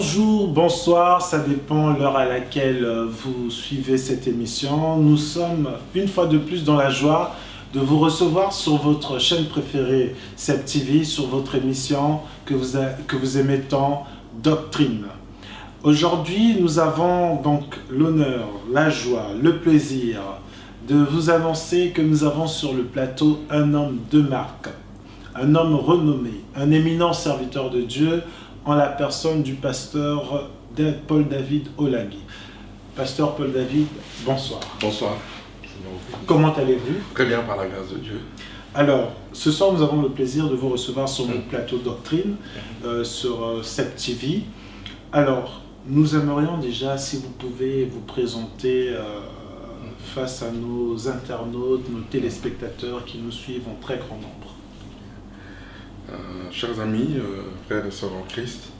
Bonjour, bonsoir, ça dépend l'heure à laquelle vous suivez cette émission. Nous sommes une fois de plus dans la joie de vous recevoir sur votre chaîne préférée, Cep TV, sur votre émission que vous aimez tant, Doctrine. Aujourd'hui, nous avons donc l'honneur, la joie, le plaisir de vous annoncer que nous avons sur le plateau un homme de marque, un homme renommé, un éminent serviteur de Dieu, en la personne du pasteur Paul David Olagui. Pasteur Paul David, bonsoir. Bonsoir. Comment allez-vous? Très bien, par la grâce de Dieu. Alors, ce soir, nous avons le plaisir de vous recevoir sur notre plateau Doctrine, sur Cep TV. Alors, nous aimerions déjà, si vous pouvez vous présenter face à nos internautes, nos téléspectateurs qui nous suivent en très grand nombre. Chers amis, frères et sœurs en Christ,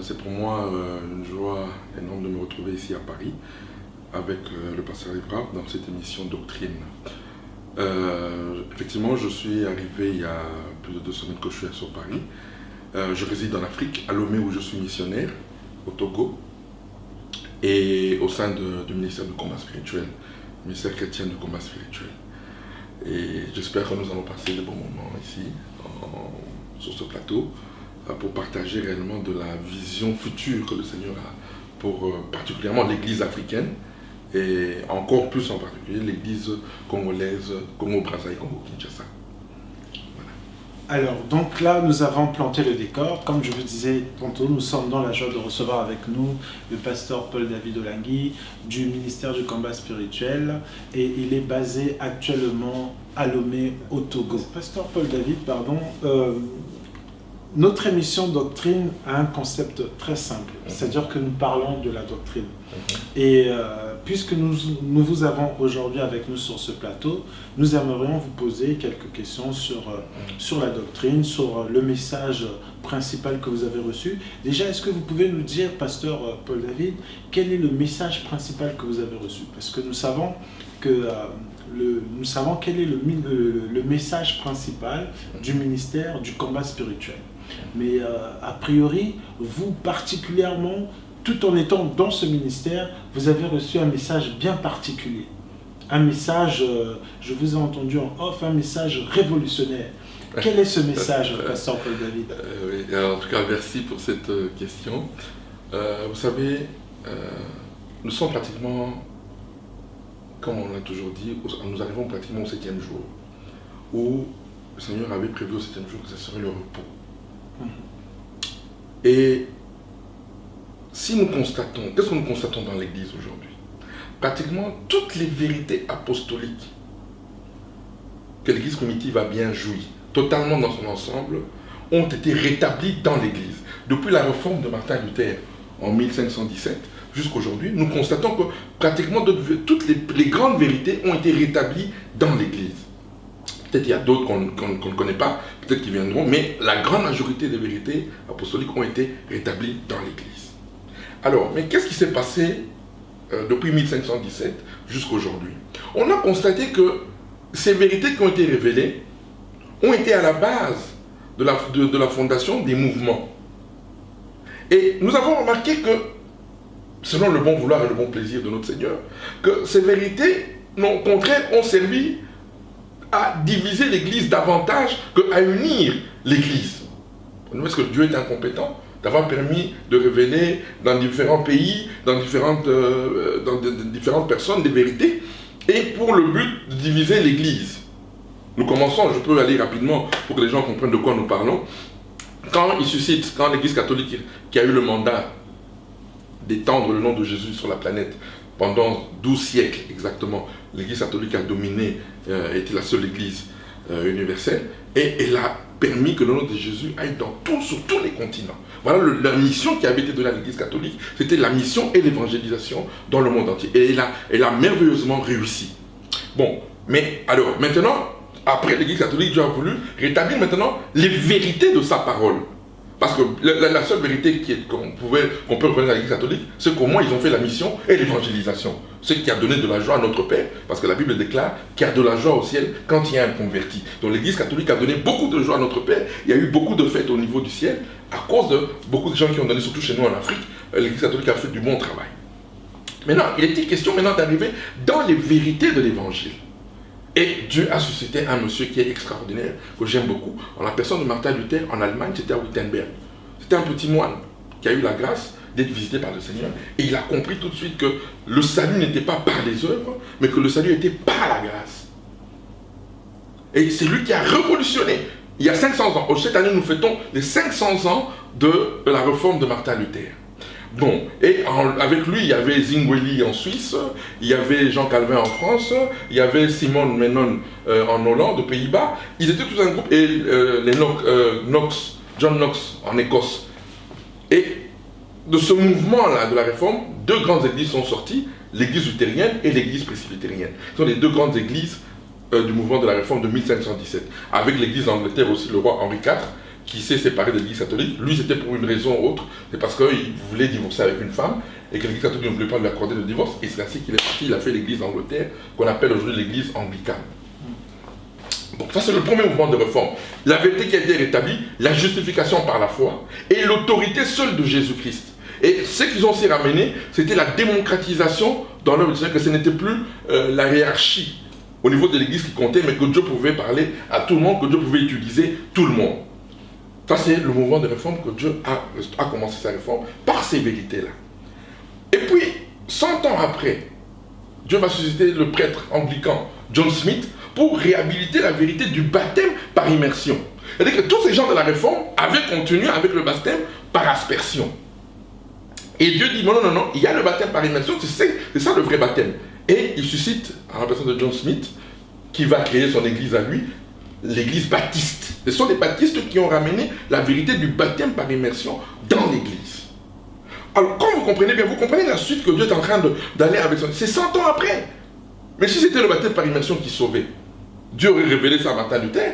c'est pour moi une joie énorme de me retrouver ici à Paris avec le pasteur Evra dans cette émission Doctrine. Effectivement, je suis arrivé il y a plus de 2 semaines que je suis sur Paris. Je réside en Afrique, à Lomé où je suis missionnaire, au Togo, et au sein du ministère du combat spirituel, ministère chrétien du combat spirituel. Et j'espère que nous allons passer de bons moments ici, sur ce plateau, pour partager réellement de la vision future que le Seigneur a pour particulièrement l'Église africaine, et encore plus en particulier l'Église congolaise, Congo-Brazzaville, Congo-Kinshasa. Alors, donc là, nous avons planté le décor. Comme je vous disais tantôt, nous sommes dans la joie de recevoir avec nous le pasteur Paul David Olagui du ministère du combat spirituel, et il est basé actuellement à Lomé, au Togo. Pasteur Paul David, pardon, notre émission Doctrine a un concept très simple, c'est-à-dire que nous parlons de la doctrine. Et puisque nous vous avons aujourd'hui avec nous sur ce plateau, nous aimerions vous poser quelques questions sur la doctrine, sur le message principal que vous avez reçu. Déjà, est-ce que vous pouvez nous dire, pasteur Paul David, quel est le message principal que vous avez reçu? Parce que nous savons quel est le message principal du ministère du combat spirituel. Mais a priori, vous particulièrement, tout en étant dans ce ministère, vous avez reçu un message bien particulier. Un message, je vous ai entendu en off, un message révolutionnaire. Quel est ce message, pasteur Paul David? Oui, alors, en tout cas, merci pour cette question. Vous savez, nous sommes pratiquement, comme on l'a toujours dit, nous arrivons pratiquement au 7e jour, où le Seigneur avait prévu au 7e jour que ce serait le repos. Et si nous constatons, qu'est-ce que nous constatons dans l'Église aujourd'hui? Pratiquement toutes les vérités apostoliques que l'Église primitive a bien joui, totalement dans son ensemble, ont été rétablies dans l'Église. Depuis la réforme de Martin Luther en 1517 jusqu'à aujourd'hui, nous constatons que pratiquement toutes les grandes vérités ont été rétablies dans l'Église. Peut-être il y a d'autres qu'on ne connaît pas, peut-être qu'ils viendront, mais la grande majorité des vérités apostoliques ont été rétablies dans l'Église. Alors, mais qu'est-ce qui s'est passé depuis 1517 jusqu'à aujourd'hui? On a constaté que ces vérités qui ont été révélées ont été à la base de la fondation des mouvements. Et nous avons remarqué que, selon le bon vouloir et le bon plaisir de notre Seigneur, que ces vérités, au contraire, ont servi à diviser l'Église davantage qu'à unir l'Église. Est-ce que Dieu est incompétent d'avoir permis de révéler dans différents pays, dans différentes personnes des vérités, et pour le but de diviser l'Église? Nous commençons, je peux aller rapidement pour que les gens comprennent de quoi nous parlons. Quand l'Église catholique, qui a eu le mandat d'étendre le nom de Jésus sur la planète pendant 12 siècles exactement, l'Église catholique a dominé, était la seule Église universelle, et elle a permis que le nom de Jésus aille sur tous les continents. Voilà la mission qui avait été donnée à l'Église catholique, c'était la mission et l'évangélisation dans le monde entier. Et elle a merveilleusement réussi. Bon, mais alors, maintenant, après l'Église catholique, Dieu a voulu rétablir maintenant les vérités de sa parole. Parce que la seule vérité qu'on peut reconnaître à l'Église catholique, c'est qu'au moins ils ont fait la mission et l'évangélisation. Ce qui a donné de la joie à notre Père, parce que la Bible déclare qu'il y a de la joie au ciel quand il y a un converti. Donc l'Église catholique a donné beaucoup de joie à notre Père. Il y a eu beaucoup de fêtes au niveau du ciel, à cause de beaucoup de gens qui ont donné, surtout chez nous en Afrique. L'Église catholique a fait du bon travail. Maintenant, il était question maintenant d'arriver dans les vérités de l'Évangile. Et Dieu a suscité un monsieur qui est extraordinaire, que j'aime beaucoup. En la personne de Martin Luther, en Allemagne, c'était à Wittenberg. C'était un petit moine qui a eu la grâce d'être visité par le Seigneur. Et il a compris tout de suite que le salut n'était pas par les œuvres, mais que le salut était par la grâce. Et c'est lui qui a révolutionné. Il y a 500 ans. Cette année, nous fêtons les 500 ans de la réforme de Martin Luther. Bon, et avec lui, il y avait Zwingli en Suisse, il y avait Jean Calvin en France, il y avait Simon Menon en Hollande, aux Pays-Bas. Ils étaient tous un groupe, et John Knox en Écosse. Et de ce mouvement-là de la réforme, deux grandes églises sont sorties, l'église luthérienne et l'église presbytérienne. Ce sont les deux grandes églises du mouvement de la réforme de 1517. Avec l'église d'Angleterre aussi, le roi Henri IV, qui s'est séparé de l'église catholique. Lui, c'était pour une raison ou autre, c'est parce qu'il voulait divorcer avec une femme et que l'église catholique ne voulait pas lui accorder le divorce. Et c'est ainsi qu'il est parti, il a fait l'église d'Angleterre, qu'on appelle aujourd'hui l'église anglicane. Bon, ça c'est le premier mouvement de réforme. La vérité qui a été rétablie, la justification par la foi et l'autorité seule de Jésus-Christ. Et ce qu'ils ont aussi ramené, c'était la démocratisation dans l'œuvre du Seigneur, que ce n'était plus la hiérarchie au niveau de l'église qui comptait, mais que Dieu pouvait parler à tout le monde, que Dieu pouvait utiliser tout le monde. Ça, c'est le mouvement de réforme que Dieu a commencé sa réforme par ces vérités-là. Et puis, 100 ans après, Dieu va susciter le prêtre anglican John Smith pour réhabiliter la vérité du baptême par immersion. C'est-à-dire que tous ces gens de la réforme avaient continué avec le baptême par aspersion. Et Dieu dit, non, il y a le baptême par immersion, c'est ça le vrai baptême. Et il suscite, en la personne de John Smith, qui va créer son église à lui, l'église baptiste. Ce sont les baptistes qui ont ramené la vérité du baptême par immersion dans l'église. Alors, quand vous comprenez bien, vous comprenez la suite que Dieu est en train d'aller avec son... C'est 100 ans après. Mais si c'était le baptême par immersion qui sauvait, Dieu aurait révélé ça à Martin Luther.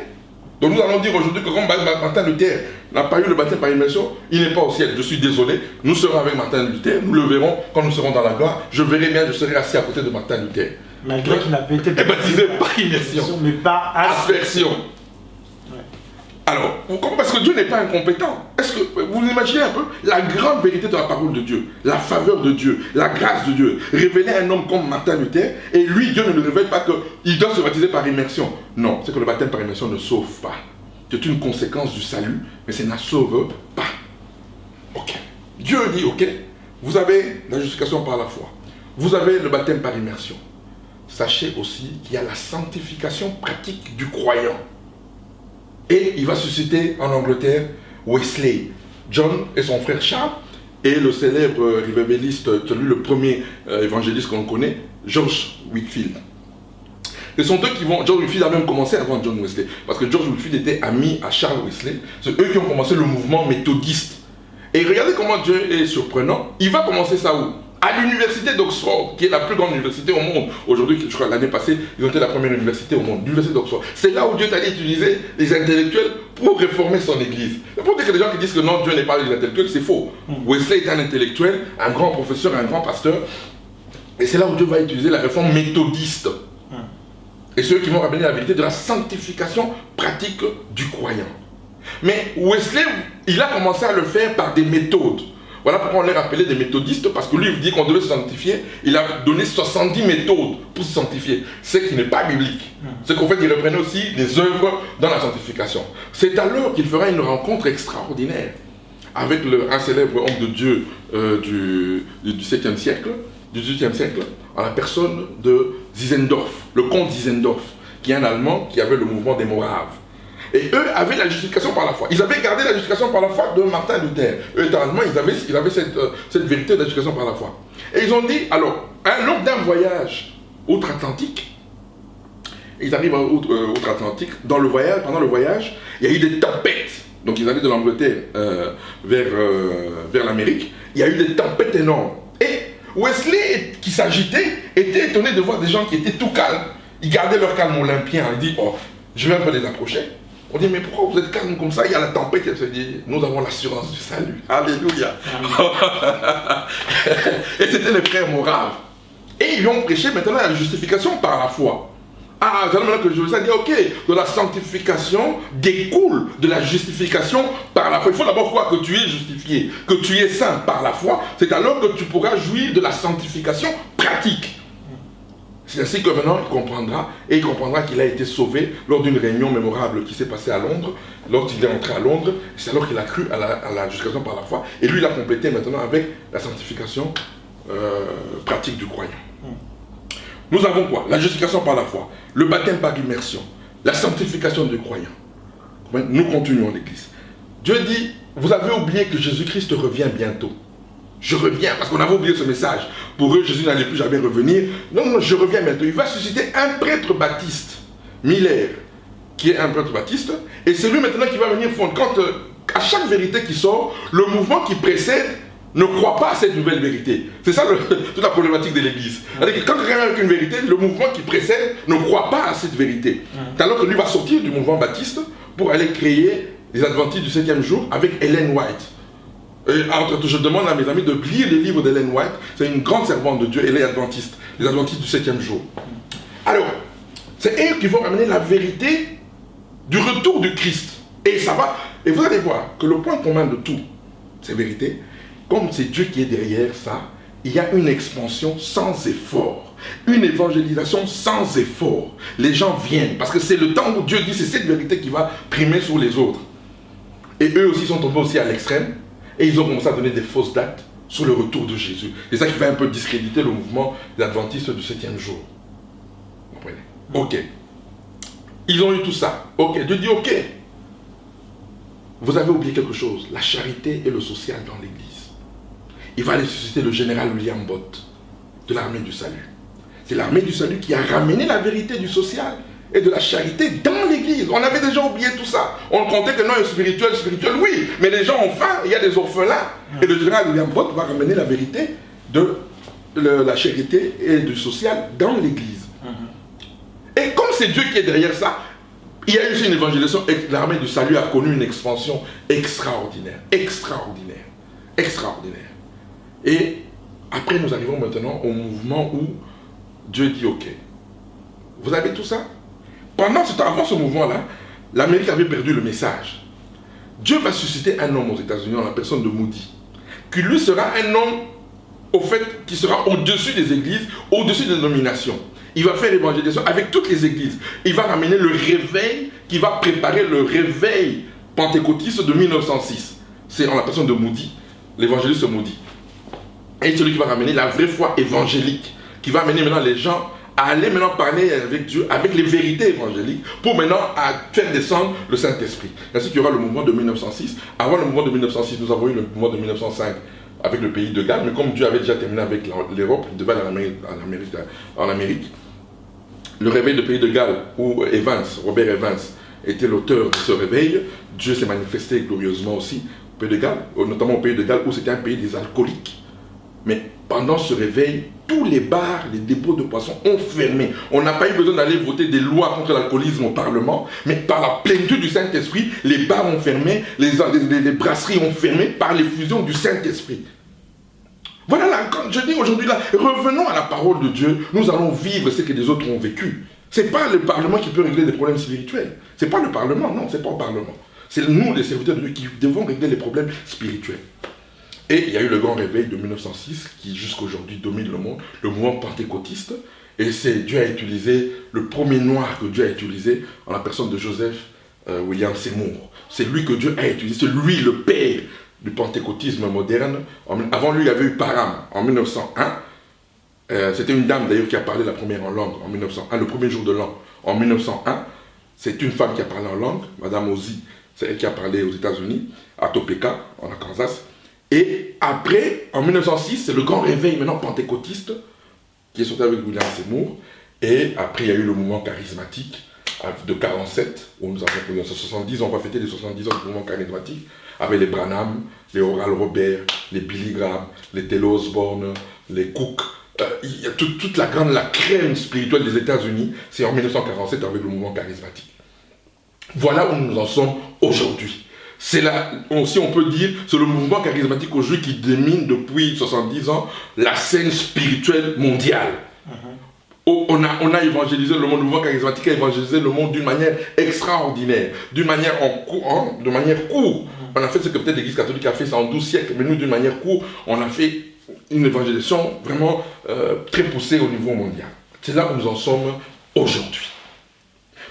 Donc nous allons dire aujourd'hui que comme Martin Luther n'a pas eu le baptême par immersion, il n'est pas au ciel. Je suis désolé, nous serons avec Martin Luther, nous le verrons quand nous serons dans la gloire. Je verrai bien, je serai assis à côté de Martin Luther. Malgré qu'il n'a pas été baptisé par immersion, mais par aspersion. Alors, parce que Dieu n'est pas incompétent. Est-ce que vous imaginez un peu la grande vérité de la parole de Dieu, la faveur de Dieu, la grâce de Dieu, révéler à un homme comme Martin Luther, et lui, Dieu ne le révèle pas qu'il doit se baptiser par immersion. Non, c'est que le baptême par immersion ne sauve pas. C'est une conséquence du salut, mais ça ne sauve pas. Ok. Dieu dit, ok, vous avez la justification par la foi. Vous avez le baptême par immersion. Sachez aussi qu'il y a la sanctification pratique du croyant. Et il va susciter en Angleterre Wesley, John et son frère Charles, et le célèbre révéliste, celui le premier évangéliste qu'on connaît, George Whitefield. Ce sont eux qui vont... George Whitefield a même commencé avant John Wesley, parce que George Whitefield était ami à Charles Wesley. C'est eux qui ont commencé le mouvement méthodiste. Et regardez comment Dieu est surprenant. Il va commencer ça où? À l'université d'Oxford, qui est la plus grande université au monde. Aujourd'hui, je crois l'année passée, ils ont été la première université au monde, l'université d'Oxford. C'est là où Dieu est allé utiliser les intellectuels pour réformer son église. C'est pour dire que les gens qui disent que non, Dieu n'est pas des intellectuels, c'est faux. Wesley est un intellectuel, un grand professeur, un grand pasteur. Et c'est là où Dieu va utiliser la réforme méthodiste. Et ceux qui vont ramener la vérité de la sanctification pratique du croyant. Mais Wesley, il a commencé à le faire par des méthodes. Voilà pourquoi on les rappelait des méthodistes, parce que lui, il dit qu'on devait se sanctifier. Il a donné 70 méthodes pour se sanctifier. Ce qui n'est pas biblique. C'est qu'en fait, il reprenait aussi les œuvres dans la sanctification. C'est alors qu'il fera une rencontre extraordinaire avec un célèbre homme de Dieu du 7e siècle, du 18e siècle, en la personne de Zinzendorf, le comte Zinzendorf, qui est un Allemand qui avait le mouvement des Moraves. Et eux avaient la justification par la foi. Ils avaient gardé la justification par la foi de Martin Luther. Eux, étant allemands, ils avaient cette vérité de la justification par la foi. Et ils ont dit, alors, lors d'un voyage outre-Atlantique, ils arrivent outre-Atlantique, pendant le voyage, il y a eu des tempêtes. Donc ils allaient de l'Angleterre vers l'Amérique. Il y a eu des tempêtes énormes. Et Wesley, qui s'agitait, était étonné de voir des gens qui étaient tout calmes. Ils gardaient leur calme olympien. Il dit, oh, je vais un peu les approcher. On dit, mais pourquoi vous êtes calme comme ça? Il y a la tempête. Elle se dit, nous avons l'assurance du salut. Alléluia. Et c'était les frères moraves. Et ils lui ont prêché maintenant la justification par la foi. Ah, maintenant que je vous ai dit, ok, de la sanctification découle de la justification par la foi. Il faut d'abord croire que tu es justifié, que tu es saint par la foi. C'est alors que tu pourras jouir de la sanctification pratique. C'est ainsi que maintenant il comprendra, et il comprendra qu'il a été sauvé lors d'une réunion mémorable qui s'est passée à Londres. Lorsqu'il est entré à Londres, c'est alors qu'il a cru à la justification par la foi. Et lui, il a complété maintenant avec la sanctification pratique du croyant. Nous avons quoi? La justification par la foi, le baptême par immersion, la sanctification du croyant. Nous continuons l'Église. Dieu dit, vous avez oublié que Jésus-Christ revient bientôt. Je reviens, parce qu'on avait oublié ce message. Pour eux, Jésus n'allait plus jamais revenir. Non, je reviens bientôt. Il va susciter un prêtre baptiste, Miller, qui est un prêtre baptiste, et c'est lui maintenant qui va venir fondre. Quand à chaque vérité qui sort, le mouvement qui précède ne croit pas à cette nouvelle vérité. C'est ça toute la problématique de l'Église. C'est-à-dire que quand quelqu'un a une vérité, le mouvement qui précède ne croit pas à cette vérité. Alors que lui va sortir du mouvement baptiste pour aller créer les Adventistes du 7e jour avec Ellen White. Je demande à mes amis de lire les livres d'Ellen White. C'est une grande servante de Dieu, elle est adventiste. Les Adventistes du 7e jour. Alors, c'est eux qui vont ramener la vérité du retour du Christ. Et ça va. Et vous allez voir que le point commun de toutes ces vérités, comme c'est Dieu qui est derrière ça, il y a une expansion sans effort. Une évangélisation sans effort. Les gens viennent. Parce que c'est le temps où Dieu dit c'est cette vérité qui va primer sur les autres. Et eux aussi sont tombés aussi à l'extrême. Et ils ont commencé à donner des fausses dates sur le retour de Jésus. C'est ça qui va un peu discréditer le mouvement des Adventistes du 7e jour. Vous comprenez? Ok. Ils ont eu tout ça. Ok. Dieu dit ok. Vous avez oublié quelque chose. La charité et le social dans l'Église. Il va aller susciter le général William Bott de l'armée du salut. C'est l'armée du salut qui a ramené la vérité du social et de la charité dans l'Église. On avait déjà oublié tout ça. On comptait que non, spirituel, oui. Mais les gens ont faim, il y a des orphelins. Et le général William Bott va ramener la vérité de la charité et du social dans l'Église. Et comme c'est Dieu qui est derrière ça, il y a eu aussi une évangélisation. L'armée du salut a connu une expansion extraordinaire. Extraordinaire. Extraordinaire. Et après, nous arrivons maintenant au mouvement où Dieu dit ok. Vous avez tout ça? Avant ce mouvement-là, l'Amérique avait perdu le message. Dieu va susciter un homme aux États-Unis en la personne de Moody, qui lui sera un homme, au fait, qui sera au-dessus des églises, au-dessus des dénominations. Il va faire l'évangélisation avec toutes les églises. Il va ramener le réveil, qui va préparer le réveil pentecôtiste de 1906. C'est en la personne de Moody, l'évangéliste Moody. Et celui qui va ramener la vraie foi évangélique, qui va amener maintenant les gens à aller maintenant parler avec Dieu, avec les vérités évangéliques, pour maintenant à faire descendre le Saint-Esprit. Ainsi qu'il y aura le mouvement de 1906. Avant le mouvement de 1906, nous avons eu le mouvement de 1905 avec le pays de Galles, mais comme Dieu avait déjà terminé avec l'Europe, il devait aller en Amérique. Le réveil du pays de Galles, où Robert Evans, était l'auteur de ce réveil, Dieu s'est manifesté glorieusement aussi au pays de Galles, notamment au pays de Galles, où c'était un pays des alcooliques. Mais pendant ce réveil, tous les bars, les dépôts de poissons ont fermé. On n'a pas eu besoin d'aller voter des lois contre l'alcoolisme au Parlement, mais par la plénitude du Saint-Esprit, les bars ont fermé, les brasseries ont fermé par l'effusion du Saint-Esprit. Voilà, là, quand je dis aujourd'hui, là, revenons à la parole de Dieu, nous allons vivre ce que les autres ont vécu. Ce n'est pas le Parlement qui peut régler des problèmes spirituels. Ce n'est pas le Parlement, non, ce n'est pas le Parlement. C'est nous, les serviteurs de Dieu, qui devons régler les problèmes spirituels. Et il y a eu le grand réveil de 1906 qui jusqu'à aujourd'hui domine le monde, le mouvement pentecôtiste. Et Dieu a utilisé le premier noir que Dieu a utilisé en la personne de Joseph William Seymour. C'est lui que Dieu a utilisé, c'est lui le père du pentecôtisme moderne. Avant lui, il y avait eu Parham en 1901. C'était une dame d'ailleurs qui a parlé la première en langue en 1901, le premier jour de l'an en 1901. C'est une femme qui a parlé en langue, Madame Ozzy, c'est elle qui a parlé aux États-Unis, à Topeka, en Arkansas. Et après, en 1906, c'est le grand réveil maintenant pentecôtiste qui est sorti avec William Seymour. Et après, il y a eu le mouvement charismatique de 47, où nous avons connu en 70, on va fêter les 70 ans du mouvement charismatique, avec les Branham, les Oral Robert, les Billy Graham, les Taylor Osborne, les Cook. Il y a toute la crème spirituelle des États-Unis, c'est en 1947 avec le mouvement charismatique. Voilà où nous en sommes aujourd'hui. C'est là, si on peut dire, c'est le mouvement charismatique aujourd'hui qui domine depuis 70 ans la scène spirituelle mondiale. On a évangélisé le monde, le mouvement charismatique a évangélisé le monde d'une manière extraordinaire, d'une manière de manière courte. On a fait ce que peut-être l'Église catholique a fait ça en 12 siècles, mais nous, d'une manière courte, on a fait une évangélisation vraiment très poussée au niveau mondial. C'est là où nous en sommes aujourd'hui.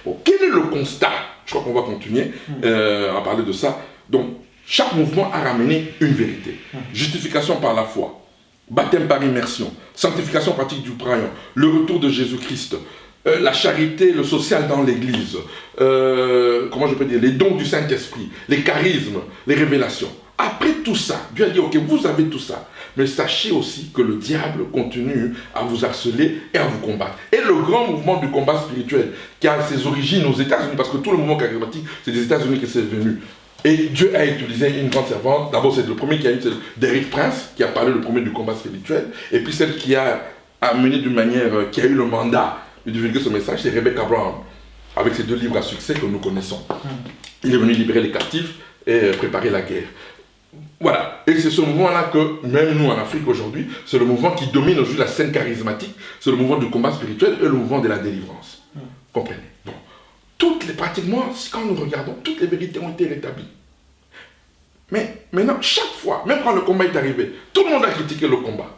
Bon, quel est le constat? Je crois qu'on va continuer à parler de ça. Donc, chaque mouvement a ramené une vérité. Justification par la foi, baptême par immersion, sanctification pratique du croyant, le retour de Jésus-Christ, la charité, le social dans l'Église, comment je peux dire, les dons du Saint-Esprit, les charismes, les révélations. Après tout ça, Dieu a dit, ok, vous avez tout ça, mais sachez aussi que le diable continue à vous harceler et à vous combattre. Et le grand mouvement du combat spirituel, qui a ses origines aux États-Unis, parce que tout le mouvement charismatique, c'est des États-Unis que c'est venu. Et Dieu a utilisé une grande servante. D'abord, c'est le premier qui a eu, c'est Derek Prince, qui a parlé le premier du combat spirituel. Et puis celle qui a amené d'une manière, qui a eu le mandat de divulguer ce message, c'est Rebecca Brown, avec ses 2 livres à succès que nous connaissons. Il est venu libérer les captifs et préparer la guerre. Voilà, et c'est ce mouvement-là que, même nous en Afrique aujourd'hui, c'est le mouvement qui domine aujourd'hui la scène charismatique, c'est le mouvement du combat spirituel et le mouvement de la délivrance. Comprenez? Bon. Pratiquement, quand nous regardons, toutes les vérités ont été rétablies. Mais maintenant, chaque fois, même quand le combat est arrivé, tout le monde a critiqué le combat.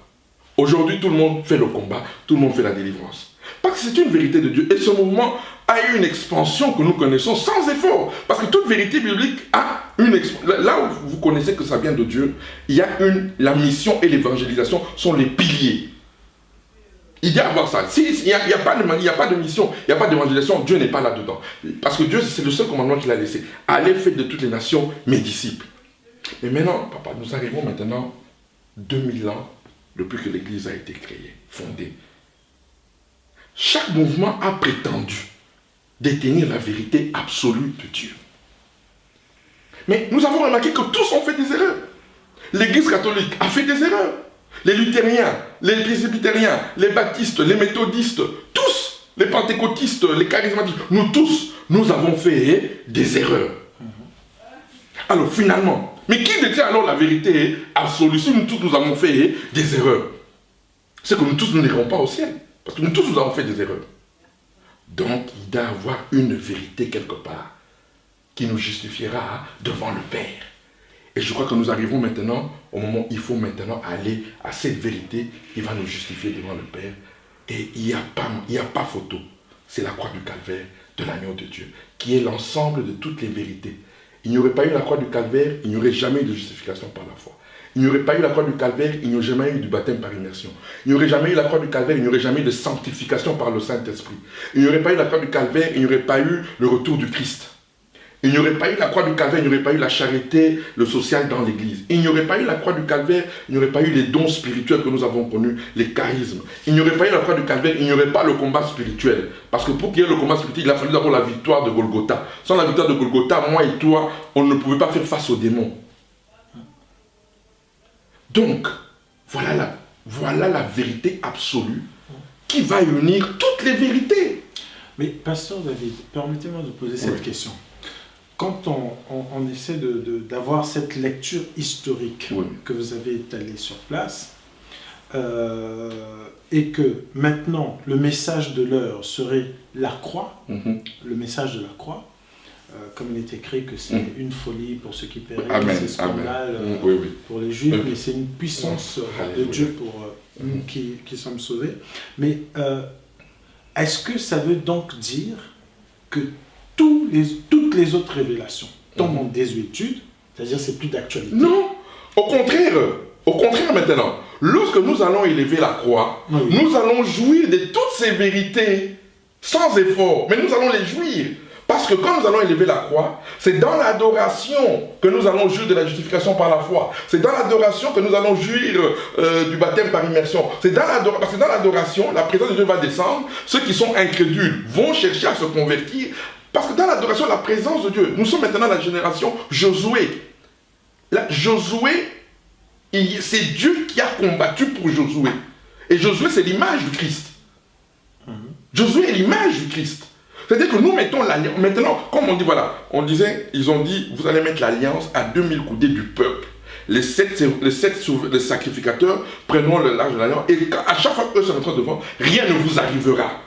Aujourd'hui, tout le monde fait le combat, tout le monde fait la délivrance. Parce que c'est une vérité de Dieu. Et ce mouvement a eu une expansion que nous connaissons sans effort. Parce que toute vérité biblique a une expansion. Là où vous connaissez que ça vient de Dieu, il y a la mission et l'évangélisation sont les piliers. Il y a à voir ça. S'il n'y a pas de mission, il n'y a pas d'évangélisation, Dieu n'est pas là-dedans. Parce que Dieu, c'est le seul commandement qu'il a laissé. Allez, faites de toutes les nations mes disciples. Mais maintenant, papa, nous arrivons maintenant 2000 ans depuis que l'Église a été créée, fondée. Chaque mouvement a prétendu détenir la vérité absolue de Dieu. Mais nous avons remarqué que tous ont fait des erreurs. L'Église catholique a fait des erreurs. Les luthériens, les presbytériens, les baptistes, les méthodistes, tous, les pentecôtistes, les charismatiques, nous tous, nous avons fait des erreurs. Alors finalement, mais qui détient alors la vérité absolue si nous tous nous avons fait des erreurs? C'est que nous tous nous n'irons pas au ciel. Parce que nous tous nous avons fait des erreurs. Donc il doit y avoir une vérité quelque part qui nous justifiera devant le Père. Et je crois que nous arrivons maintenant au moment où il faut maintenant aller à cette vérité qui va nous justifier devant le Père. Et il n'y a pas photo. C'est la croix du calvaire de l'agneau de Dieu, qui est l'ensemble de toutes les vérités. Il n'y aurait pas eu la croix du calvaire, il n'y aurait jamais eu de justification par la foi. Il n'y aurait pas eu la croix du calvaire, il n'y aurait jamais eu du baptême par immersion. Il n'y aurait jamais eu la croix du calvaire, il n'y aurait jamais eu de sanctification par le Saint-Esprit. Il n'y aurait pas eu la croix du calvaire, il n'y aurait pas eu le retour du Christ. Il n'y aurait pas eu la croix du calvaire, il n'y aurait pas eu la charité, le social dans l'Église. Il n'y aurait pas eu la croix du calvaire, il n'y aurait pas eu les dons spirituels que nous avons connus, les charismes. Il n'y aurait pas eu la croix du calvaire, il n'y aurait pas le combat spirituel. Parce que pour qu'il y ait le combat spirituel, il a fallu d'abord la victoire de Golgotha. Sans la victoire de Golgotha, moi et toi, on ne pouvait pas faire face aux démons. Donc, voilà la vérité absolue qui va unir toutes les vérités. Mais, Pasteur David, permettez-moi de poser cette question. Quand on essaie d'avoir cette lecture historique que vous avez étalée sur place, et que maintenant le message de l'heure serait la croix, le message de la croix, comme il est écrit que c'est une folie pour ceux qui périssent, c'est scandale pour les Juifs, mais c'est une puissance de Dieu pour nous qui sommes sauvés. Mais est-ce que ça veut donc dire que toutes les autres révélations tombent en désuétude, c'est-à-dire c'est plus d'actualité? Non, au contraire maintenant. Lorsque nous allons élever la croix, nous allons jouir de toutes ces vérités sans effort, mais nous allons les jouir. Parce que quand nous allons élever la croix, c'est dans l'adoration que nous allons jouir de la justification par la foi. C'est dans l'adoration que nous allons jouir du baptême par immersion. Parce que dans l'adoration, la présence de Dieu va descendre. Ceux qui sont incrédules vont chercher à se convertir. Parce que dans l'adoration, la présence de Dieu, nous sommes maintenant la génération Josué. Josué, c'est Dieu qui a combattu pour Josué. Et Josué, c'est l'image du Christ. Josué est l'image du Christ. C'est-à-dire que nous mettons l'alliance. Maintenant, comme on dit, voilà, ils ont dit, vous allez mettre l'alliance à 2000 coudées du peuple. Les sept sacrificateurs prendront le large de l'alliance et à chaque fois qu'eux se mettront devant, rien ne vous arrivera.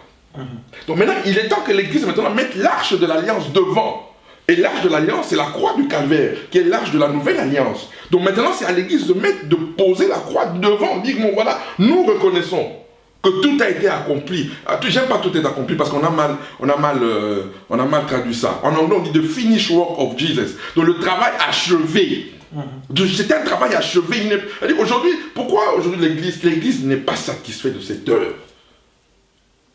Donc maintenant, il est temps que l'Église maintenant mette l'arche de l'alliance devant. Et l'arche de l'alliance, c'est la croix du calvaire, qui est l'arche de la nouvelle alliance. Donc maintenant, c'est à l'Église de poser la croix devant, dire, bon voilà, nous reconnaissons que tout a été accompli. J'aime pas tout est accompli parce qu'on a mal traduit ça. En anglais, on dit the finished work of Jesus. Donc le travail achevé. C'était un travail achevé. Aujourd'hui, pourquoi aujourd'hui l'Église n'est pas satisfaite de cette œuvre?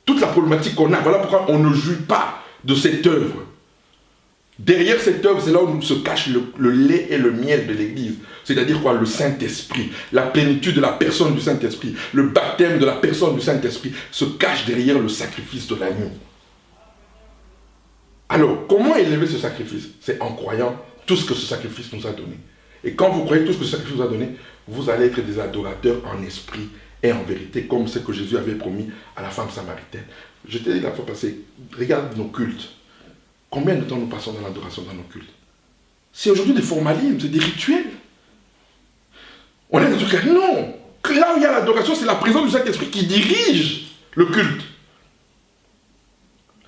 Toute la problématique qu'on a, voilà pourquoi on ne jouit pas de cette œuvre. Derrière cette œuvre, c'est là où se cache le lait et le miel de l'Église. C'est-à-dire quoi? Le Saint-Esprit, la plénitude de la personne du Saint-Esprit, le baptême de la personne du Saint-Esprit se cache derrière le sacrifice de l'agneau. Alors, comment élever ce sacrifice? C'est en croyant tout ce que ce sacrifice nous a donné. Et quand vous croyez tout ce que ce sacrifice nous a donné, vous allez être des adorateurs en esprit et en vérité, comme ce que Jésus avait promis à la femme samaritaine. Je t'ai dit la fois passée, regarde nos cultes. Combien de temps nous passons dans l'adoration dans nos cultes? C'est aujourd'hui des formalismes, c'est des rituels. On est dans ce cas. Non. Là où il y a l'adoration, c'est la présence du Saint-Esprit qui dirige le culte.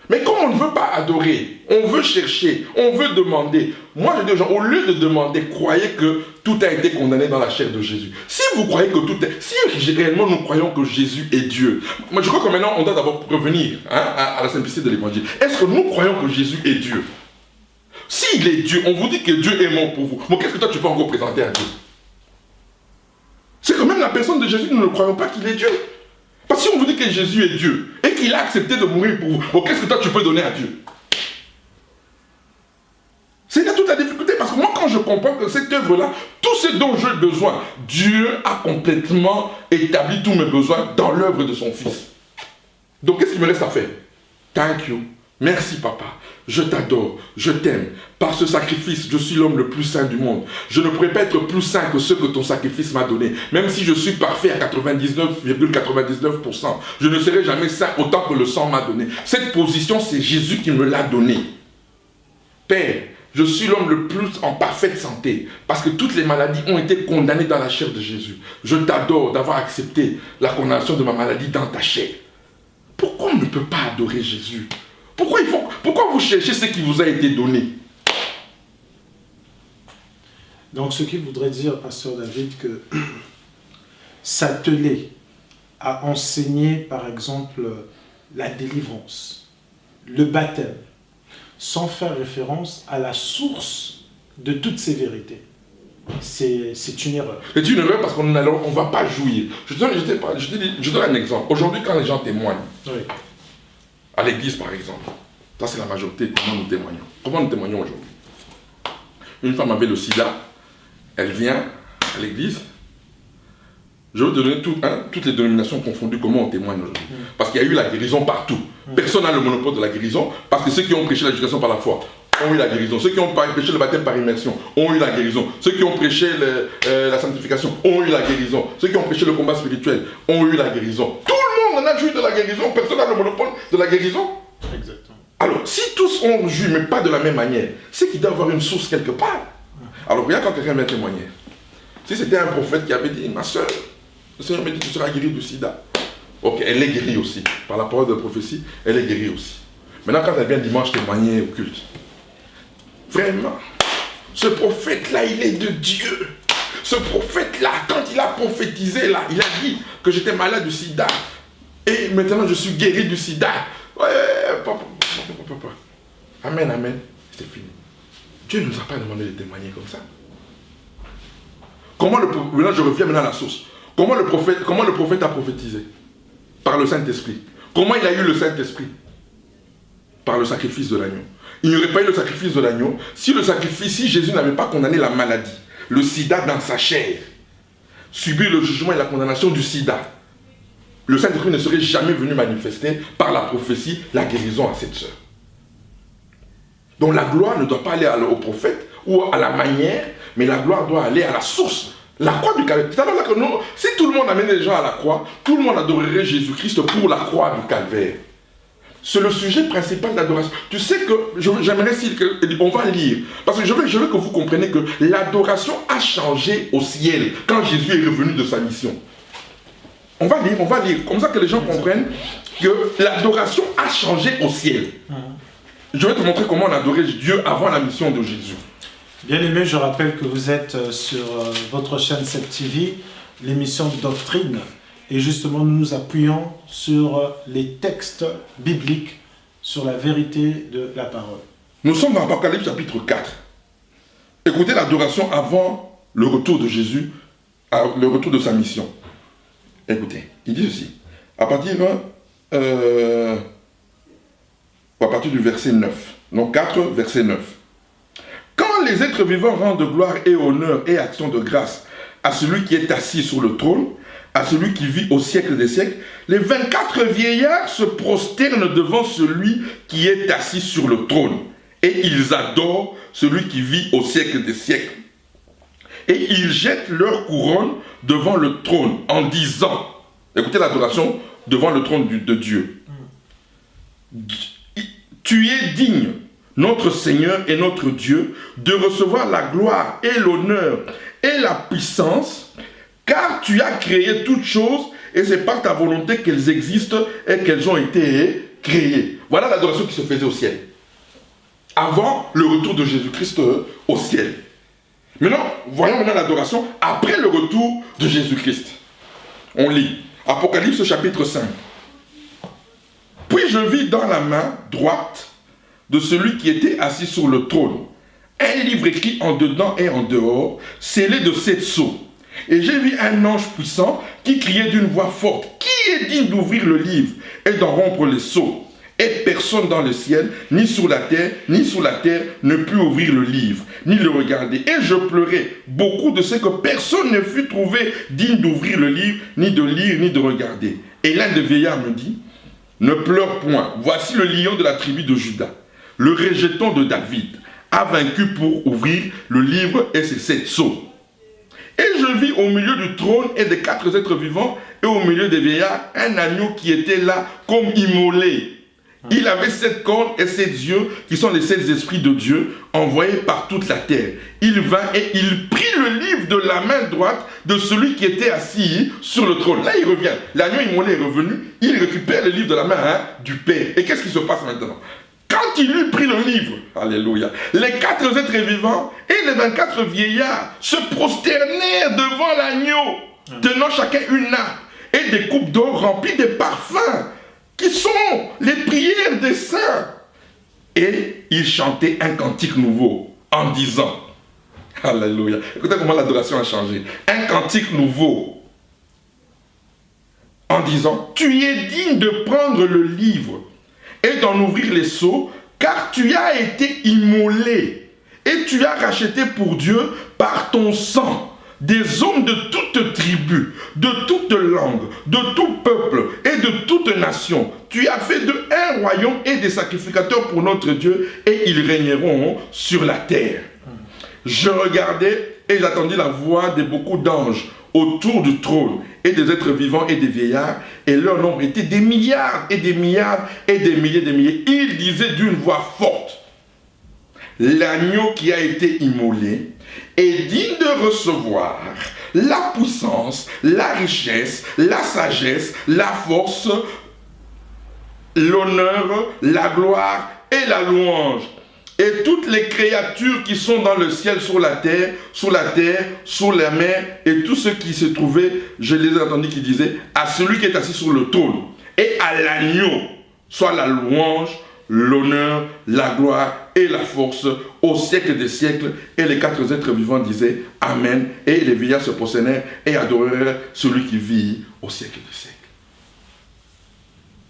Mais comme on ne veut pas adorer, on veut chercher, on veut demander. Moi, je dis aux gens, au lieu de demander, croyez que tout a été condamné dans la chair de Jésus. Si vous croyez que tout est... Si réellement nous croyons que Jésus est Dieu, moi je crois que maintenant on doit d'abord revenir à la simplicité de l'évangile. Est-ce que nous croyons que Jésus est Dieu? S'il est Dieu, on vous dit que Dieu est mort pour vous. Mais qu'est-ce que toi tu peux encore présenter à Dieu? C'est que même la personne de Jésus, nous ne croyons pas qu'il est Dieu. Parce que si on vous dit que Jésus est Dieu et qu'il a accepté de mourir pour vous, bon, qu'est-ce que toi tu peux donner à Dieu? C'est là toute la difficulté, parce que moi quand je comprends que cette œuvre-là, tout ce dont j'ai besoin, Dieu a complètement établi tous mes besoins dans l'œuvre de son Fils. Donc qu'est-ce qu'il me reste à faire? Thank you. Merci papa, je t'adore, je t'aime. Par ce sacrifice, je suis l'homme le plus saint du monde. Je ne pourrais pas être plus saint que ce que ton sacrifice m'a donné. Même si je suis parfait à 99,99%, je ne serai jamais saint autant que le sang m'a donné. Cette position, c'est Jésus qui me l'a donnée. Père, je suis l'homme le plus en parfaite santé parce que toutes les maladies ont été condamnées dans la chair de Jésus. Je t'adore d'avoir accepté la condamnation de ma maladie dans ta chair. Pourquoi on ne peut pas adorer Jésus? Pourquoi vous cherchez ce qui vous a été donné? Donc, ce qui voudrait dire, Pasteur David, que s'atteler à enseigner, par exemple, la délivrance, le baptême, sans faire référence à la source de toutes ces vérités, c'est une erreur. C'est une erreur parce qu'on ne va pas jouir. Je donne un exemple. Aujourd'hui, quand les gens témoignent, Oui. à l'église par exemple, ça c'est la majorité, comment nous témoignons. Comment nous témoignons aujourd'hui? Une femme avait le sida, elle vient à l'église. Je vais te donner toutes les dénominations confondues, comment on témoigne aujourd'hui. Parce qu'il y a eu la guérison partout. Personne n'a le monopole de la guérison, parce que ceux qui ont prêché la guérison par la foi ont eu la guérison. Ceux qui ont prêché le baptême par immersion ont eu la guérison. Ceux qui ont prêché la sanctification ont eu la guérison. Ceux qui ont prêché le combat spirituel ont eu la guérison. Tout le monde en a joué de la guérison. Personne n'a le monopole de la guérison. Exactement. Alors, si tous ont joué, mais pas de la même manière, c'est qu'il doit y avoir une source quelque part. Alors, regarde quand quelqu'un vient témoigner. Si c'était un prophète qui avait dit, ma soeur, le Seigneur me dit que tu seras guérie du sida. Ok, elle est guérie aussi. Par la parole de prophétie, elle est guérie aussi. Maintenant, quand elle vient dimanche témoigner au culte, vraiment, ce prophète-là, il est de Dieu. Ce prophète-là, quand il a prophétisé, là, il a dit que j'étais malade du sida. Et maintenant, je suis guéri du sida. Ouais, papa. Amen, amen. C'est fini. Dieu ne nous a pas demandé de témoigner comme ça. Maintenant, je reviens maintenant à la source. Comment le prophète a prophétisé? Par le Saint-Esprit. Comment il a eu le Saint-Esprit? Par le sacrifice de l'agneau. Il n'y aurait pas eu le sacrifice de l'agneau si Jésus n'avait pas condamné la maladie, le sida dans sa chair, subir le jugement et la condamnation du sida. Le Saint-Esprit ne serait jamais venu manifester par la prophétie la guérison à cette sœur. Donc la gloire ne doit pas aller au prophète ou à la manière, mais la gloire doit aller à la source. La croix du calvaire. C'est-à-dire que nous, si tout le monde amène les gens à la croix, tout le monde adorerait Jésus-Christ pour la croix du calvaire. c'est le sujet principal d'adoration. Tu sais que j'aimerais on va lire, parce que je veux que vous compreniez que l'adoration a changé au ciel quand Jésus est revenu de sa mission. On va lire, comme ça que les gens comprennent que l'adoration a changé au ciel. Je vais te montrer comment on adorait Dieu avant la mission de Jésus. Bien aimé, je rappelle que vous êtes sur votre chaîne CEPTV, l'émission Doctrine. Et justement, nous nous appuyons sur les textes bibliques, sur la vérité de la parole. Nous sommes dans Apocalypse chapitre 4. Écoutez l'adoration avant le retour de Jésus, le retour de sa mission. Écoutez, il dit ceci. À partir du verset 9. Donc 4, verset 9. Quand les êtres vivants rendent gloire et honneur et action de grâce à celui qui est assis sur le trône, à celui qui vit au siècle des siècles, les 24 vieillards se prosternent devant celui qui est assis sur le trône. Et ils adorent celui qui vit au siècle des siècles. Et ils jettent leur couronne devant le trône en disant, écoutez l'adoration devant le trône de Dieu. Tu es digne, notre Seigneur et notre Dieu, de recevoir la gloire et l'honneur et la puissance, car tu as créé toutes choses et c'est par ta volonté qu'elles existent et qu'elles ont été créées. Voilà l'adoration qui se faisait au ciel. Avant le retour de Jésus-Christ au ciel. Maintenant, voyons maintenant l'adoration après le retour de Jésus-Christ. On lit Apocalypse chapitre 5. Puis je vis dans la main droite de celui qui était assis sur le trône un livre écrit en dedans et en dehors, scellé de 7 sceaux. Et j'ai vu un ange puissant qui criait d'une voix forte, « Qui est digne d'ouvrir le livre et d'en rompre les sceaux ?» Et personne dans le ciel, ni sous la terre, ne put ouvrir le livre, ni le regarder. Et je pleurais beaucoup de ce que personne ne fut trouvé digne d'ouvrir le livre, ni de lire, ni de regarder. Et l'un des vieillards me dit, « Ne pleure point, voici le lion de la tribu de Juda, le rejeton de David, a vaincu pour ouvrir le livre et ses 7 sceaux. » Et je vis au milieu du trône et des 4 êtres vivants, et au milieu des vieillards, un agneau qui était là comme immolé. Il avait 7 cornes et 7 yeux, qui sont les 7 esprits de Dieu, envoyés par toute la terre. Il vint et il prit le livre de la main droite de celui qui était assis sur le trône. Là, il revient. L'agneau immolé est revenu, il récupère le livre de la main du Père. Et qu'est-ce qui se passe maintenant? Quand il eut pris le livre, alléluia, les 4 êtres vivants et les 24 vieillards se prosternèrent devant l'agneau, tenant chacun une nappe et des coupes d'or remplies de parfums, qui sont les prières des saints. Et ils chantaient un cantique nouveau en disant, alléluia, écoutez comment l'adoration a changé, un cantique nouveau en disant, tu es digne de prendre le livre et d'en ouvrir les sceaux, car tu as été immolé, et tu as racheté pour Dieu par ton sang des hommes de toute tribu, de toute langue, de tout peuple et de toute nation. Tu as fait d'eux un royaume et des sacrificateurs pour notre Dieu, et ils régneront sur la terre. Je regardais et j'attendis la voix de beaucoup d'anges autour du trône et des êtres vivants et des vieillards, et leur nombre était des milliards et des milliards et des milliers de milliers. Ils disaient d'une voix forte, l'agneau qui a été immolé est digne de recevoir la puissance, la richesse, la sagesse, la force, l'honneur, la gloire et la louange. Et toutes les créatures qui sont dans le ciel, sur la terre, sous la mer, et tous ceux qui se trouvaient, je les ai entendus qui disaient, à celui qui est assis sur le trône, et à l'agneau, soit la louange, l'honneur, la gloire et la force, au siècle des siècles. Et les 4 êtres vivants disaient, Amen. Et les vieillards se prosternèrent et adorèrent celui qui vit au siècle des siècles.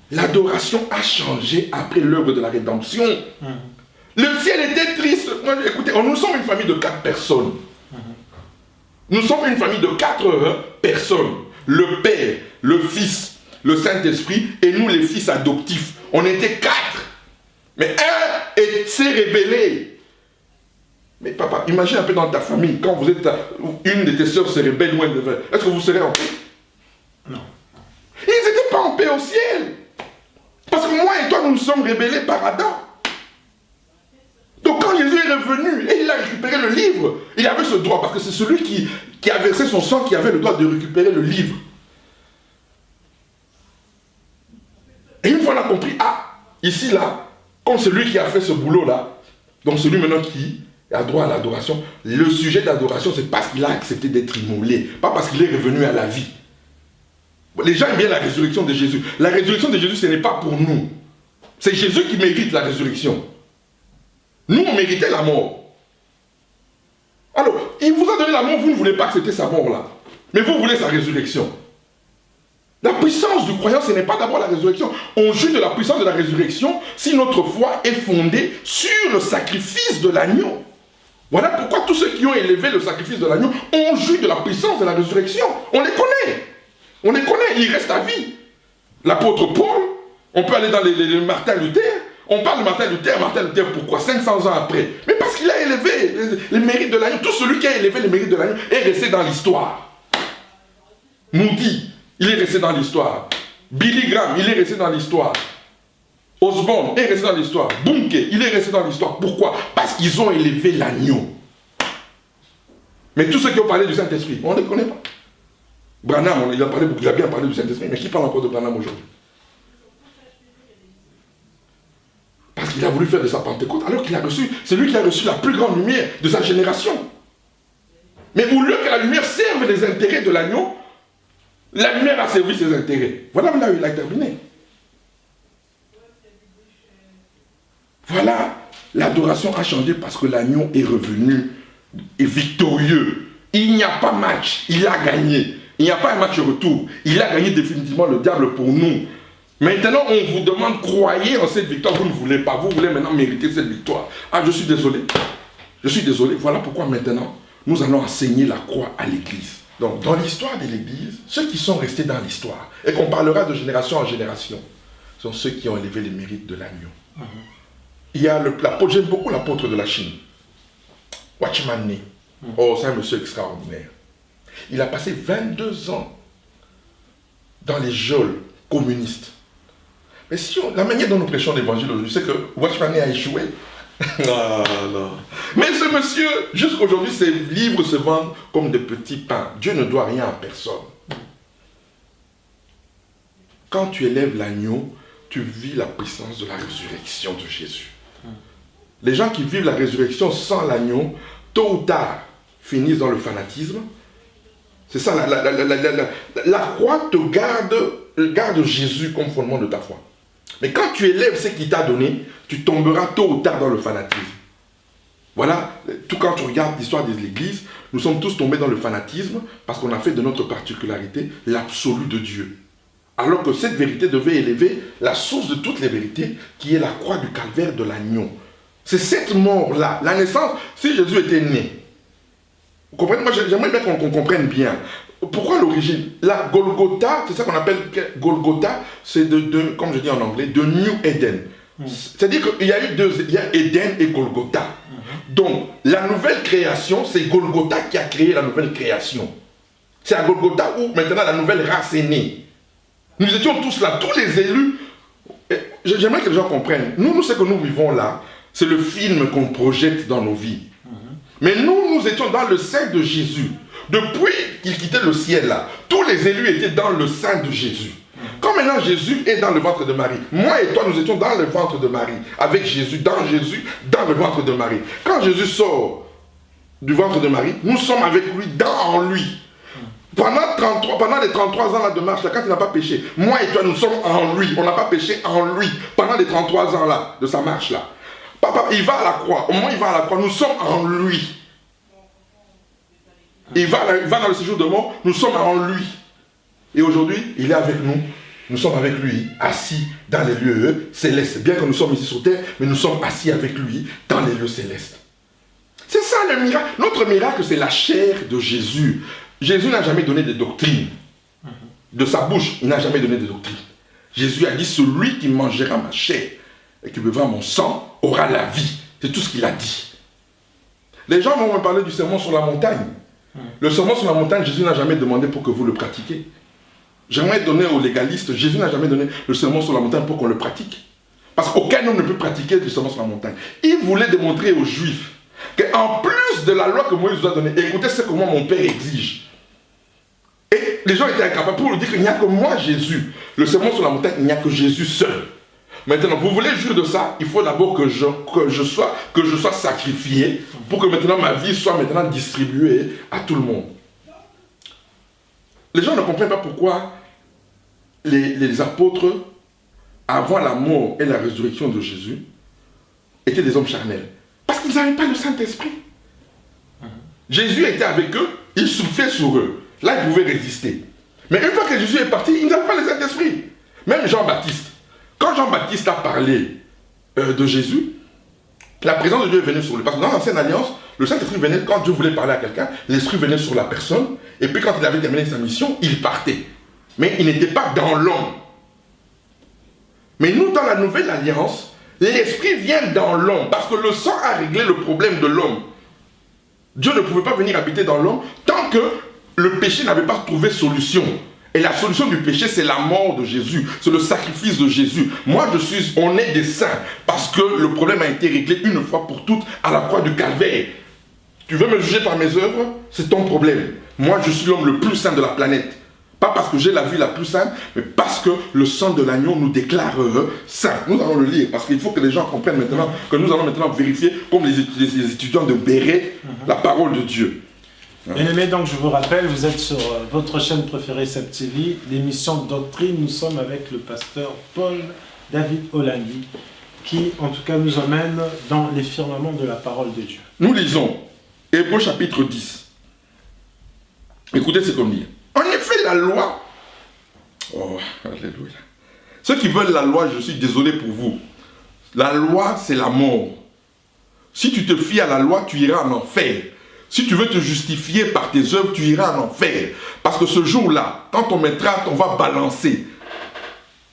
L'adoration a changé après l'œuvre de la rédemption. Le ciel était triste. Écoutez, nous sommes une famille de 4 personnes. Nous sommes une famille de 4 personnes. Le Père, le Fils, le Saint-Esprit et nous les fils adoptifs. On était 4. Mais un s'est rébellé. Mais papa, imagine un peu dans ta famille, quand vous êtes une de tes soeurs se rébelle loin de vous. Est-ce que vous serez en paix? Non. Ils n'étaient pas en paix au ciel. Parce que moi et toi, nous nous sommes rebellés par Adam. Donc quand Jésus est revenu et il a récupéré le livre, il avait ce droit, parce que c'est celui qui a versé son sang qui avait le droit de récupérer le livre. Et une fois on a compris, ici là, comme celui qui a fait ce boulot-là, donc celui maintenant qui a droit à l'adoration, le sujet d'adoration, c'est parce qu'il a accepté d'être immolé, pas parce qu'il est revenu à la vie. Les gens aiment bien la résurrection de Jésus. La résurrection de Jésus, ce n'est pas pour nous. C'est Jésus qui mérite la résurrection. Nous, on méritait la mort. Alors, il vous a donné la mort, vous ne voulez pas accepter sa mort là. Mais vous voulez sa résurrection. La puissance du croyant, ce n'est pas d'abord la résurrection. On juge de la puissance de la résurrection si notre foi est fondée sur le sacrifice de l'agneau. Voilà pourquoi tous ceux qui ont élevé le sacrifice de l'agneau ont jugé de la puissance de la résurrection. On les connaît. On les connaît, ils restent à vie. L'apôtre Paul, on peut aller dans les Martin Luther. On parle de Martin Luther, pourquoi 500 ans après? Mais parce qu'il a élevé les mérites de l'agneau. Tout celui qui a élevé les mérites de l'agneau est resté dans l'histoire. Moody, il est resté dans l'histoire. Billy Graham, il est resté dans l'histoire. Osborne est resté dans l'histoire. Bunke, il est resté dans l'histoire. Pourquoi? Parce qu'ils ont élevé l'agneau. Mais tous ceux qui ont parlé du Saint-Esprit, on ne les connaît pas. Branham, il a bien parlé du Saint-Esprit, mais qui parle encore de Branham aujourd'hui? Parce qu'il a voulu faire de sa Pentecôte, alors qu'il a reçu, c'est lui qui a reçu la plus grande lumière de sa génération. Mais au lieu que la lumière serve les intérêts de l'agneau, la lumière a servi ses intérêts. Voilà là où il a terminé. Voilà, l'adoration a changé parce que l'agneau est revenu et victorieux. Il n'y a pas match, il a gagné. Il n'y a pas un match retour. Il a gagné définitivement le diable pour nous. Maintenant, on vous demande, croyez en cette victoire. Vous ne voulez pas, vous voulez maintenant mériter cette victoire. Je suis désolé. Je suis désolé. Voilà pourquoi maintenant, nous allons enseigner la croix à l'Église. Donc, dans l'histoire de l'Église, ceux qui sont restés dans l'histoire, et qu'on parlera de génération en génération, sont ceux qui ont élevé les mérites de l'agneau. Il y a l'apôtre, j'aime beaucoup l'apôtre de la Chine, Watchman Nee. Oh, c'est un monsieur extraordinaire. Il a passé 22 ans dans les geôles communistes. Mais si la manière dont nous prêchons l'évangile aujourd'hui, c'est que Watchman Nee a échoué. Non. Mais ce monsieur, jusqu'aujourd'hui, ses livres se vendent comme des petits pains. Dieu ne doit rien à personne. Quand tu élèves l'agneau, tu vis la puissance de la résurrection de Jésus. Les gens qui vivent la résurrection sans l'agneau, tôt ou tard, finissent dans le fanatisme. C'est ça, la croix te garde Jésus comme fondement de ta foi. Mais quand tu élèves ce qu'il t'a donné, tu tomberas tôt ou tard dans le fanatisme. Voilà, tout quand tu regardes l'histoire de l'Église, nous sommes tous tombés dans le fanatisme parce qu'on a fait de notre particularité l'absolu de Dieu. Alors que cette vérité devait élever la source de toutes les vérités, qui est la croix du calvaire de l'agneau. C'est cette mort-là, la naissance, si Jésus était né. Vous comprenez? Moi, j'aimerais bien qu'on comprenne bien. Pourquoi l'origine? La Golgotha, c'est ça qu'on appelle Golgotha, c'est comme je dis en anglais, de New Eden. C'est-à-dire qu'il y a eu il y a Éden et Golgotha. Donc, la nouvelle création, c'est Golgotha qui a créé la nouvelle création. C'est à Golgotha où maintenant la nouvelle race est née. Nous étions tous là, tous les élus. J'aimerais que les gens comprennent. Nous, ce que nous vivons là, c'est le film qu'on projette dans nos vies. Mais nous étions dans le sein de Jésus. Depuis qu'il quittait le ciel là, tous les élus étaient dans le sein de Jésus. Quand maintenant Jésus est dans le ventre de Marie, moi et toi nous étions dans le ventre de Marie, avec Jésus, dans le ventre de Marie. Quand Jésus sort du ventre de Marie, nous sommes avec lui, en lui. Pendant les 33 ans là de marche, là, quand il n'a pas péché, moi et toi nous sommes en lui, on n'a pas péché en lui, pendant les 33 ans là, de sa marche là. Papa, il va à la croix, au moment où il va à la croix, nous sommes en lui. Il va dans le séjour de mort, nous sommes en lui. Et aujourd'hui, il est avec nous. Nous sommes avec lui, assis dans les lieux célestes. Bien que nous sommes ici sur terre, mais nous sommes assis avec lui dans les lieux célestes. C'est ça le miracle. Notre miracle, c'est la chair de Jésus. Jésus n'a jamais donné de doctrine. De sa bouche, il n'a jamais donné de doctrine. Jésus a dit, celui qui mangera ma chair et qui buvera mon sang aura la vie. C'est tout ce qu'il a dit. Les gens vont me parler du sermon sur la montagne. Le sermon sur la montagne, Jésus n'a jamais demandé pour que vous le pratiquiez. J'aimerais donner aux légalistes, Jésus n'a jamais donné le sermon sur la montagne pour qu'on le pratique. Parce qu'aucun homme ne peut pratiquer le sermon sur la montagne. Il voulait démontrer aux Juifs qu'en plus de la loi que Moïse nous a donnée, écoutez ce que moi mon Père exige. Et les gens étaient incapables pour lui dire qu'il n'y a que moi, Jésus. Le sermon sur la montagne, il n'y a que Jésus seul. Maintenant, vous voulez juger de ça, il faut d'abord que je sois sacrifié pour que maintenant ma vie soit maintenant distribuée à tout le monde. Les gens ne comprennent pas pourquoi les apôtres, avant la mort et la résurrection de Jésus, étaient des hommes charnels. Parce qu'ils n'avaient pas le Saint-Esprit. Jésus était avec eux, il soufflait sur eux. Là, ils pouvaient résister. Mais une fois que Jésus est parti, ils n'avaient pas le Saint-Esprit. Même Jean-Baptiste. Quand Jean-Baptiste a parlé de Jésus, la présence de Dieu est venue sur lui. Parce que dans l'Ancienne Alliance, le Saint-Esprit venait, quand Dieu voulait parler à quelqu'un, l'Esprit venait sur la personne, et puis quand il avait terminé sa mission, il partait. Mais il n'était pas dans l'homme. Mais nous, dans la Nouvelle Alliance, l'Esprit vient dans l'homme, parce que le sang a réglé le problème de l'homme. Dieu ne pouvait pas venir habiter dans l'homme tant que le péché n'avait pas trouvé solution. Et la solution du péché, c'est la mort de Jésus. C'est le sacrifice de Jésus. On est des saints parce que le problème a été réglé une fois pour toutes à la croix du Calvaire. Tu veux me juger par mes œuvres? C'est ton problème. Moi, je suis l'homme le plus saint de la planète. Pas parce que j'ai la vie la plus sainte, mais parce que le sang de l'agneau nous déclare saints. Nous allons le lire parce qu'il faut que les gens comprennent maintenant que nous allons maintenant vérifier, comme les étudiants de Béret, la parole de Dieu. Bien-aimés, donc je vous rappelle, vous êtes sur votre chaîne préférée Seb TV, l'émission Doctrine. Nous sommes avec le pasteur Paul David Olani, qui en tout cas nous emmène dans les firmaments de la parole de Dieu. Nous lisons Hébreux chapitre 10. Écoutez ce qu'on dit. En effet, la loi... Oh, alléluia. Ceux qui veulent la loi, je suis désolé pour vous. La loi, c'est la mort. Si tu te fies à la loi, tu iras en enfer. Si tu veux te justifier par tes œuvres, tu iras en enfer. Parce que ce jour-là, quand on mettra, on va balancer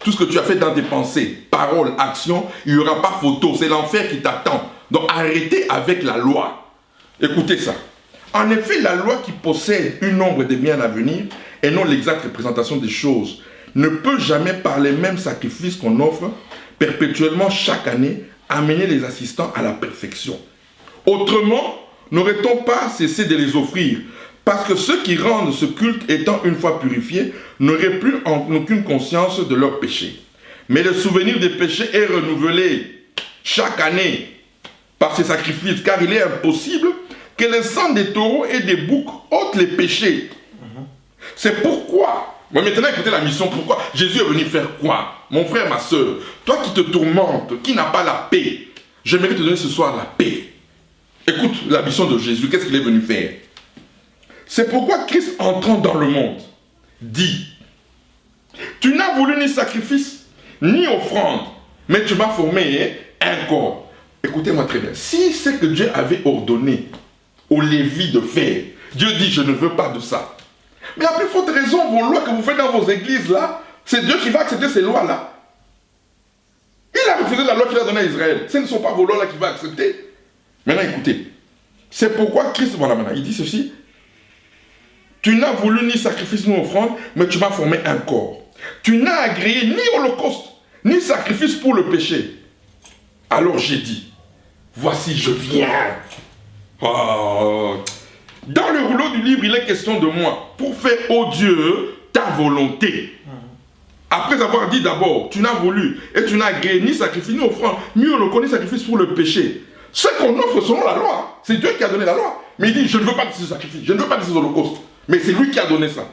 tout ce que tu as fait dans tes pensées, paroles, actions, il n'y aura pas photo. C'est l'enfer qui t'attend. Donc arrêtez avec la loi. Écoutez ça. En effet, la loi qui possède une ombre des biens à venir et non l'exacte représentation des choses ne peut jamais par les mêmes sacrifices qu'on offre perpétuellement chaque année amener les assistants à la perfection. Autrement, n'aurait-on pas cessé de les offrir? Parce que ceux qui rendent ce culte étant une fois purifiés n'auraient plus aucune conscience de leurs péchés. Mais le souvenir des péchés est renouvelé chaque année par ces sacrifices, car il est impossible que le sang des taureaux et des boucs ôte les péchés. C'est pourquoi, maintenant écoutez la mission, pourquoi Jésus est venu faire quoi? Mon frère, ma soeur, toi qui te tourmentes, qui n'as pas la paix, j'aimerais te donner ce soir la paix. Écoute la mission de Jésus, qu'est-ce qu'il est venu faire? C'est pourquoi Christ, entrant dans le monde, dit: tu n'as voulu ni sacrifice, ni offrande, mais tu m'as formé un corps. Écoutez-moi très bien. Si c'est que Dieu avait ordonné aux Lévites de faire, Dieu dit: je ne veux pas de ça. Mais à plus forte raison, vos lois que vous faites dans vos églises là, c'est Dieu qui va accepter ces lois-là. Il a refusé la loi qu'il a donnée à Israël. Ce ne sont pas vos lois-là qu'il va accepter. Maintenant, écoutez. C'est pourquoi Christ, voilà maintenant, il dit ceci: tu n'as voulu ni sacrifice ni offrande, mais tu m'as formé un corps. Tu n'as agréé ni holocauste, ni sacrifice pour le péché. Alors j'ai dit: voici, je viens. Oh. Dans le rouleau du livre, il est question de moi, pour faire, ô Dieu, ta volonté. Après avoir dit d'abord: tu n'as voulu et tu n'as agréé ni sacrifice ni offrande, ni holocauste, ni sacrifice pour le péché. Ce qu'on offre selon la loi, c'est Dieu qui a donné la loi. Mais il dit: je ne veux pas de ces sacrifices, je ne veux pas de ces holocaustes. Mais c'est lui qui a donné ça.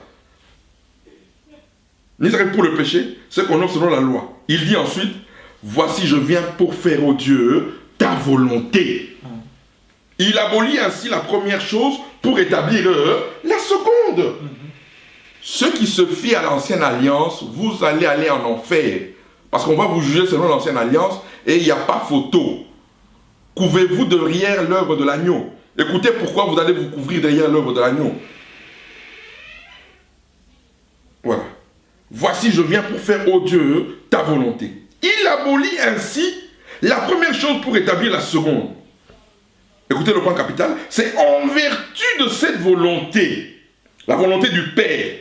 Ni sacrifice pour le péché, ce qu'on offre selon la loi. Il dit ensuite: voici, je viens pour faire, ô Dieu, ta volonté. Il abolit ainsi la première chose pour établir la seconde. Ceux qui se fient à l'ancienne alliance, vous allez aller en enfer. Parce qu'on va vous juger selon l'ancienne alliance et il n'y a pas photo. Couvez-vous derrière l'œuvre de l'agneau. Écoutez pourquoi vous allez vous couvrir derrière l'œuvre de l'agneau. Voilà. Voici, je viens pour faire, ô Dieu, ta volonté. Il abolit ainsi la première chose pour établir la seconde. Écoutez le point capital. C'est en vertu de cette volonté, la volonté du Père,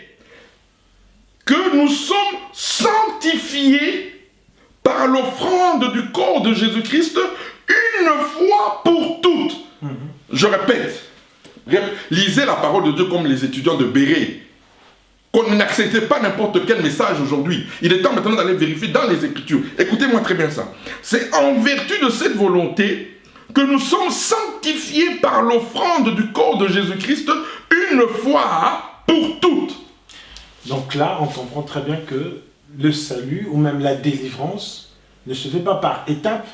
que nous sommes sanctifiés par l'offrande du corps de Jésus-Christ une fois pour toutes. Je répète, lisez la parole de Dieu comme les étudiants de Béret. Qu'on n'acceptait pas n'importe quel message aujourd'hui. Il est temps maintenant d'aller vérifier dans les Écritures. Écoutez-moi très bien ça. C'est en vertu de cette volonté que nous sommes sanctifiés par l'offrande du corps de Jésus-Christ une fois pour toutes. Donc là, on comprend très bien que le salut ou même la délivrance ne se fait pas par étapes,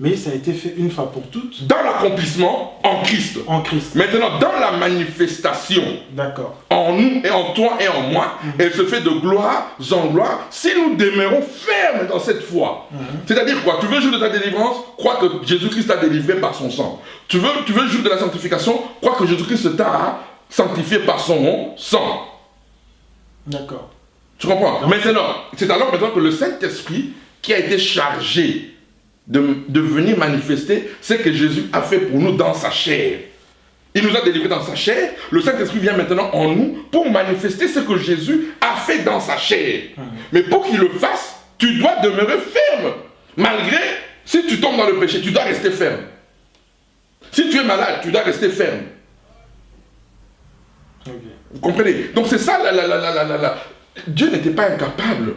mais ça a été fait une fois pour toutes. Dans l'accomplissement en Christ. En Christ. Maintenant, dans la manifestation, d'accord, en nous et en toi et en moi, elle se fait de gloire en gloire si nous demeurons fermes dans cette foi. C'est-à-dire quoi? Tu veux jouir de ta délivrance? Crois que Jésus-Christ t'a délivré par son sang. Tu veux jouir de la sanctification? Crois que Jésus-Christ t'a sanctifié par son sang. D'accord. Tu comprends? Maintenant, c'est alors maintenant que le Saint-Esprit qui a été chargé de venir manifester ce que Jésus a fait pour nous dans sa chair. Il nous a délivrés dans sa chair. Le Saint-Esprit vient maintenant en nous pour manifester ce que Jésus a fait dans sa chair. Mais pour qu'il le fasse, tu dois demeurer ferme. Malgré, si tu tombes dans le péché, tu dois rester ferme. Si tu es malade, tu dois rester ferme. Okay. Vous comprenez? Donc c'est ça, Dieu n'était pas incapable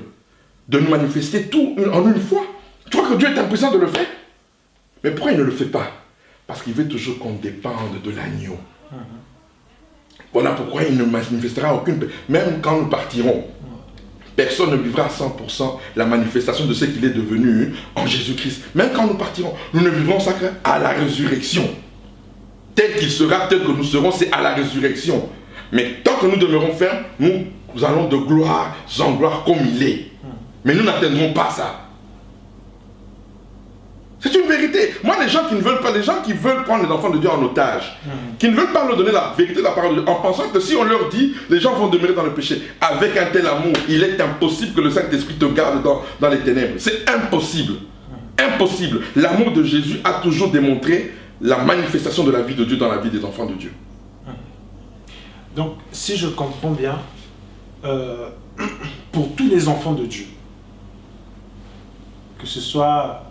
de nous manifester tout en une fois. Tu crois que Dieu est impuissant de le faire? Mais pourquoi il ne le fait pas? Parce qu'il veut toujours qu'on dépende de l'agneau. Voilà pourquoi il ne manifestera aucune... Même quand nous partirons, personne ne vivra à 100% la manifestation de ce qu'il est devenu en Jésus-Christ. Même quand nous partirons, nous ne vivrons ça qu'à la résurrection. Tel qu'il sera, tel que nous serons, c'est à la résurrection. Mais tant que nous demeurons fermes, nous allons de gloire en gloire comme il est. Mais nous n'atteindrons pas ça. C'est une vérité. Moi, les gens qui ne veulent pas, les gens qui veulent prendre les enfants de Dieu en otage, qui ne veulent pas leur donner la vérité de la parole de Dieu, en pensant que si on leur dit, les gens vont demeurer dans le péché. Avec un tel amour, il est impossible que le Saint-Esprit te garde dans les ténèbres. C'est impossible. Impossible. L'amour de Jésus a toujours démontré la manifestation de la vie de Dieu dans la vie des enfants de Dieu. Donc, si je comprends bien, pour tous les enfants de Dieu, que ce soit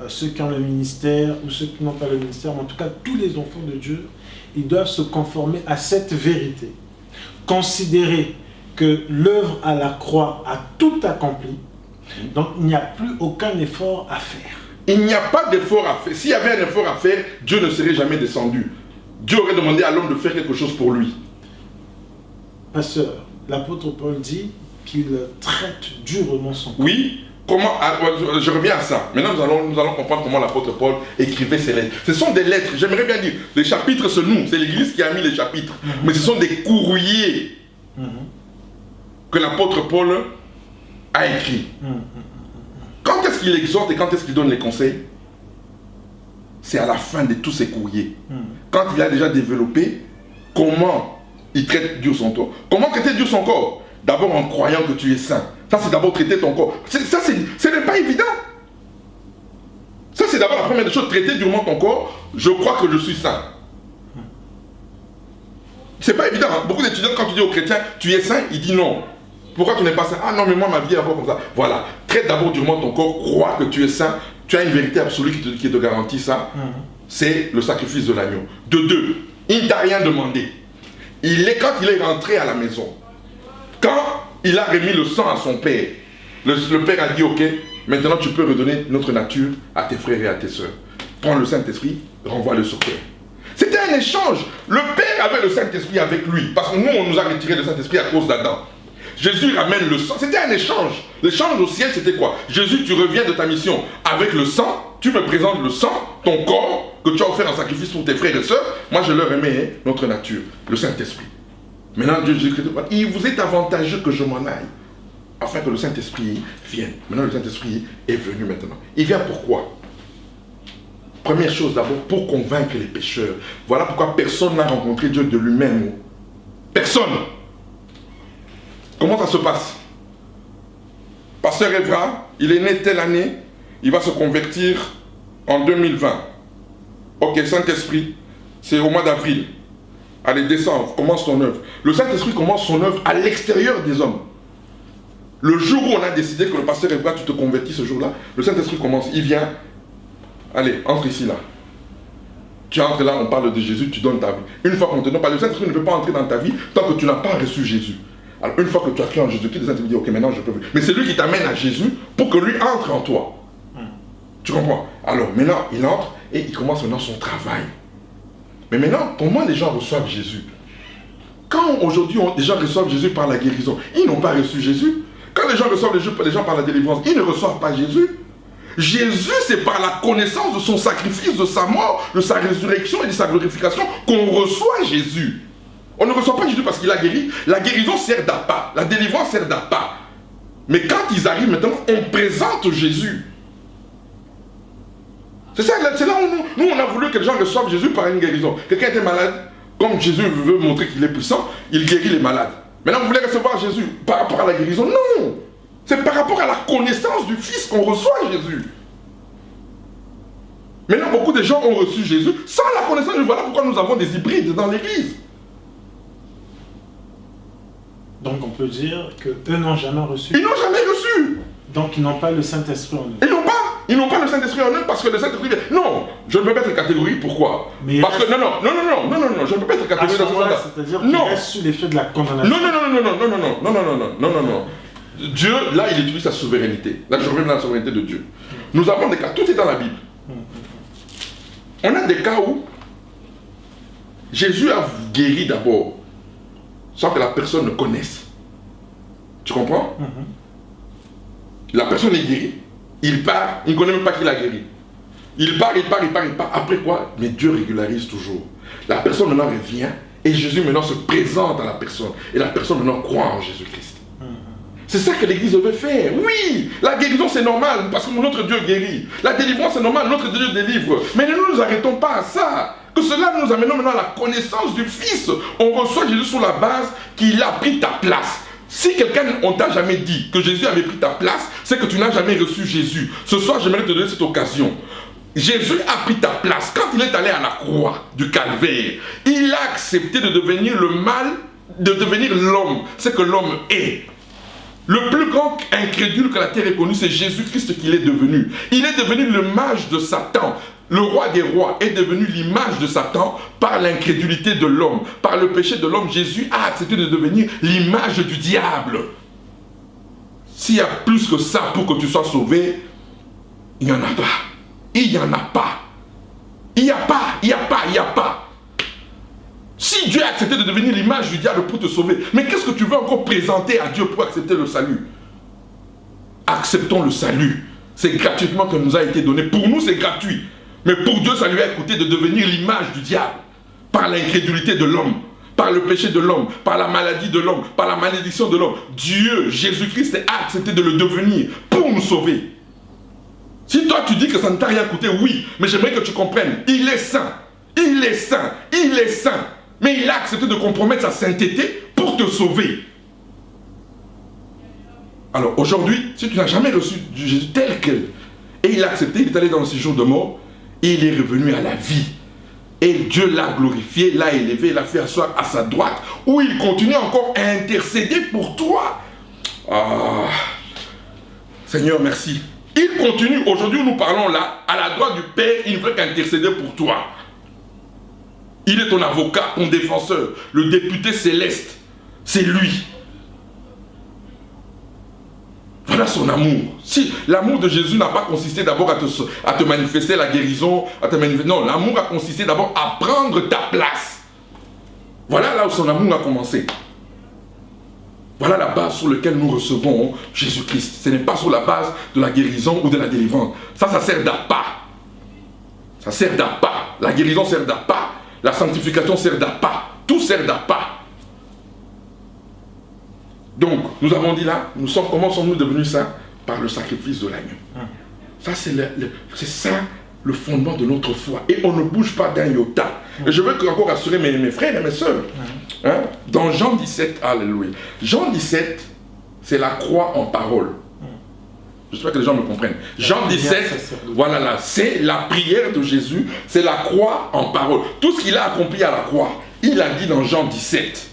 ceux qui ont le ministère ou ceux qui n'ont pas le ministère, mais en tout cas tous les enfants de Dieu, ils doivent se conformer à cette vérité. Considérer que l'œuvre à la croix a tout accompli, donc il n'y a plus aucun effort à faire. Il n'y a pas d'effort à faire. S'il y avait un effort à faire, Dieu ne serait jamais descendu. Dieu aurait demandé à l'homme de faire quelque chose pour lui. Pasteur, l'apôtre Paul dit qu'il traite durement son corps. Oui. Comment, je reviens à ça. Maintenant, nous allons comprendre comment l'apôtre Paul écrivait ses lettres. Ce sont des lettres, j'aimerais bien dire, les chapitres, c'est nous, c'est l'Église qui a mis les chapitres. Mais ce sont des courriers que l'apôtre Paul a écrits. Quand est-ce qu'il exhorte et quand est-ce qu'il donne les conseils? C'est à la fin de tous ces courriers. Quand il a déjà développé comment il traite Dieu son corps. Comment traiter Dieu son corps? D'abord en croyant que tu es saint. Ça, c'est d'abord traiter ton corps. Ce n'est pas évident. Ça, c'est d'abord la première des choses. Traiter durement ton corps. Je crois que je suis saint. C'est pas évident. Hein. Beaucoup d'étudiants, quand tu dis aux chrétiens, tu es saint, ils disent non. Pourquoi tu n'es pas saint? Ah non, mais moi, ma vie est encore comme ça. Voilà. Traite d'abord durement ton corps. Crois que tu es saint. Tu as une vérité absolue qui te garantit ça. C'est le sacrifice de l'agneau. De deux, il ne t'a rien demandé. Quand il est rentré à la maison, quand il a remis le sang à son père, le père a dit, ok, maintenant tu peux redonner notre nature à tes frères et à tes soeurs. Prends le Saint-Esprit, renvoie-le sur terre. C'était un échange. Le père avait le Saint-Esprit avec lui, parce que nous, on nous a retiré le Saint-Esprit à cause d'Adam. Jésus ramène le sang. C'était un échange. L'échange au ciel, c'était quoi? Jésus, tu reviens de ta mission avec le sang, tu me présentes le sang, ton corps, que tu as offert en sacrifice pour tes frères et sœurs. Moi, je leur remets notre nature, le Saint-Esprit. Maintenant, Dieu dit, il vous est avantageux que je m'en aille, afin que le Saint-Esprit vienne. Maintenant, le Saint-Esprit est venu maintenant. Il vient pourquoi? Première chose d'abord, pour convaincre les pécheurs. Voilà pourquoi personne n'a rencontré Dieu de lui-même. Personne. Comment ça se passe? Pasteur Evra, il est né telle année, il va se convertir en 2020. Ok, Saint-Esprit, c'est au mois d'avril. Allez, descends, commence ton œuvre. Le Saint-Esprit commence son œuvre à l'extérieur des hommes. Le jour où on a décidé que le pasteur Evra, tu te convertis ce jour-là, le Saint-Esprit commence, il vient. Allez, entre ici là. Tu entres là, on parle de Jésus, tu donnes ta vie. Une fois qu'on te donne, le Saint-Esprit ne peut pas entrer dans ta vie tant que tu n'as pas reçu Jésus. Alors une fois que tu as cru en Jésus-Christ, le Saint-Esprit dit, ok, maintenant je peux. Mais c'est lui qui t'amène à Jésus pour que lui entre en toi. Tu comprends? Alors maintenant, il entre et il commence maintenant son travail. Mais maintenant, comment les gens reçoivent Jésus? Quand aujourd'hui les gens reçoivent Jésus par la guérison, ils n'ont pas reçu Jésus. Quand les gens reçoivent les gens par la délivrance, ils ne reçoivent pas Jésus. Jésus, c'est par la connaissance de son sacrifice, de sa mort, de sa résurrection et de sa glorification qu'on reçoit Jésus. On ne reçoit pas Jésus parce qu'il a guéri. La guérison sert d'appât, la délivrance sert d'appât. Mais quand ils arrivent maintenant, on présente Jésus. C'est ça, c'est là où nous on a voulu que les gens reçoivent Jésus par une guérison. Quelqu'un était malade, comme Jésus veut montrer qu'il est puissant, il guérit les malades. Maintenant vous voulez recevoir Jésus par rapport à la guérison? Non! C'est par rapport à la connaissance du Fils qu'on reçoit Jésus. Maintenant, beaucoup de gens ont reçu Jésus sans la connaissance. Voilà pourquoi nous avons des hybrides dans l'église. Donc on peut dire qu'eux n'ont jamais reçu. Ils n'ont jamais reçu. Donc ils n'ont pas le Saint-Esprit en eux. Ils n'ont pas le Saint-Esprit en eux parce que le Saint-Esprit... Non, je ne peux pas être catégorie. Pourquoi? Parce que non, je ne peux pas être catégorie dans ce sens-là. C'est-à-dire qu'il reste sous l'effet de la condamnation. Non. Dieu, là, il utilise sa souveraineté. Là, je reviens dans la souveraineté de Dieu. Nous avons des cas, tout est dans la Bible. On a des cas où Jésus a guéri d'abord, sans que la personne ne connaisse. Tu comprends? La personne est guérie, il part, il ne connaît même pas qu'il a guéri. Il part. Après quoi? Mais Dieu régularise toujours. La personne maintenant revient, et Jésus maintenant se présente à la personne. Et la personne maintenant croit en Jésus-Christ. C'est ça que l'Église veut faire. Oui, la guérison c'est normal parce que notre Dieu guérit. La délivrance c'est normal, notre Dieu délivre. Mais ne nous arrêtons pas à ça. Que cela nous amène maintenant à la connaissance du Fils. On reçoit Jésus sur la base qu'il a pris ta place. Si quelqu'un, on t'a jamais dit que Jésus avait pris ta place, c'est que tu n'as jamais reçu Jésus. Ce soir, j'aimerais te donner cette occasion. Jésus a pris ta place. Quand il est allé à la croix du calvaire, il a accepté de devenir le mal, de devenir l'homme, ce que l'homme est. Le plus grand incrédule que la terre ait connu, c'est Jésus-Christ qu'il est devenu. Il est devenu l'image de Satan. Le roi des rois est devenu l'image de Satan par l'incrédulité de l'homme. Par le péché de l'homme, Jésus a accepté de devenir l'image du diable. S'il y a plus que ça pour que tu sois sauvé, il n'y en a pas. Il n'y en a pas. Il n'y a pas. Si Dieu a accepté de devenir l'image du diable pour te sauver, mais qu'est-ce que tu veux encore présenter à Dieu pour accepter le salut? Acceptons le salut. C'est gratuitement que nous a été donné. Pour nous, c'est gratuit. Mais pour Dieu, ça lui a coûté de devenir l'image du diable. Par l'incrédulité de l'homme, par le péché de l'homme, par la maladie de l'homme, par la malédiction de l'homme. Dieu, Jésus-Christ, a accepté de le devenir pour nous sauver. Si toi, tu dis que ça ne t'a rien coûté, oui, mais j'aimerais que tu comprennes. Il est saint. Il est saint. Il est saint. Mais il a accepté de compromettre sa sainteté pour te sauver. Alors aujourd'hui, si tu n'as jamais reçu Jésus tel quel, et il a accepté, il est allé dans le séjour de mort, et il est revenu à la vie. Et Dieu l'a glorifié, l'a élevé, l'a fait asseoir à sa droite, où il continue encore à intercéder pour toi. Ah, Seigneur, merci. Il continue, aujourd'hui où nous parlons là, à la droite du Père, il ne veut qu'intercéder pour toi. Il est ton avocat, ton défenseur, le député céleste. C'est lui. Voilà son amour. Si l'amour de Jésus n'a pas consisté d'abord à te manifester la guérison, non, l'amour a consisté d'abord à prendre ta place. Voilà là où son amour a commencé. Voilà la base sur laquelle nous recevons Jésus-Christ. Ce n'est pas sur la base de la guérison ou de la délivrance. Ça sert d'appât. Ça sert d'appât. La guérison sert d'appât. La sanctification sert d'appât. Tout sert d'appât. Donc, nous avons dit là, comment sommes-nous devenus saints? Par le sacrifice de l'agneau. Ça, c'est ça le fondement de notre foi. Et on ne bouge pas d'un iota. Et je veux encore rassurer mes frères et mes soeurs. Hein? Dans Jean 17, alléluia. Jean 17, c'est la croix en parole. J'espère que les gens me comprennent. Jean 17, voilà là, c'est la prière de Jésus, c'est la croix en parole. Tout ce qu'il a accompli à la croix, il a dit dans Jean 17.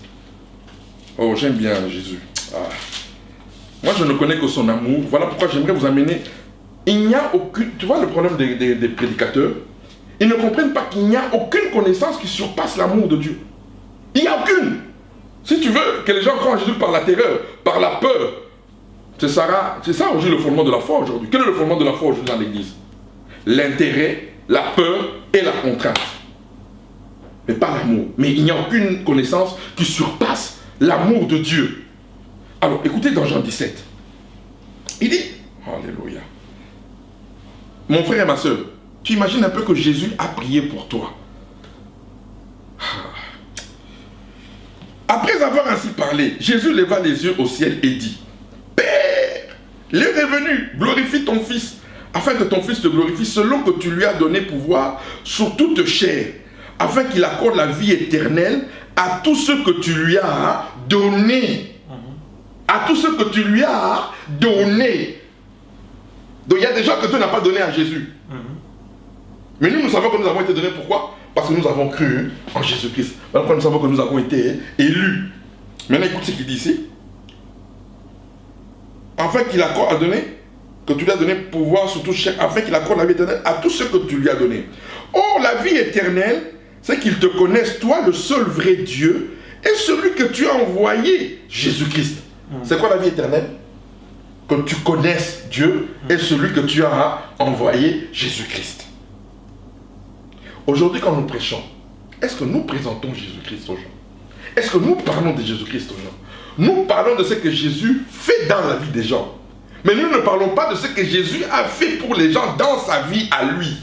Oh, j'aime bien Jésus. Ah. Moi, je ne connais que son amour. Voilà pourquoi j'aimerais vous amener. Il n'y a aucune... Tu vois le problème des prédicateurs? Ils ne comprennent pas qu'il n'y a aucune connaissance qui surpasse l'amour de Dieu. Il n'y a aucune. Si tu veux que les gens croient en Jésus par la terreur, par la peur, c'est ça aujourd'hui le fondement de la foi aujourd'hui. Quel est le fondement de la foi aujourd'hui dans l'Église? L'intérêt, la peur et la contrainte. Mais pas l'amour. Mais il n'y a aucune connaissance qui surpasse l'amour de Dieu. Alors, écoutez dans Jean 17. Il dit, alléluia. Mon frère et ma soeur, tu imagines un peu que Jésus a prié pour toi. Après avoir ainsi parlé, Jésus leva les yeux au ciel et dit, Père, l'heure est venue, glorifie ton Fils, afin que ton Fils te glorifie selon que tu lui as donné pouvoir sur toute chair, afin qu'il accorde la vie éternelle à tous ceux que tu lui as donnés. À tous ceux que tu lui as donnés. Donc il y a des gens que Dieu n'a pas donné à Jésus. Mais nous savons que nous avons été donnés. Pourquoi? Parce que nous avons cru en Jésus-Christ. Maintenant, nous savons que nous avons été élus. Maintenant, écoute ce qu'il dit ici. Afin qu'il accorde à donner, que tu lui as donné pouvoir sur toute chair, afin qu'il accorde la vie éternelle à tous ceux que tu lui as donné. Or, la vie éternelle, c'est qu'ils te connaissent, toi, le seul vrai Dieu, et celui que tu as envoyé, Jésus-Christ. C'est quoi la vie éternelle? Que tu connaisses Dieu et celui que tu as envoyé, Jésus-Christ. Aujourd'hui, quand nous prêchons, est-ce que nous présentons Jésus-Christ aux gens? Est-ce que nous parlons de Jésus-Christ aux gens? Nous parlons de ce que Jésus fait dans la vie des gens. Mais nous ne parlons pas de ce que Jésus a fait pour les gens dans sa vie à lui.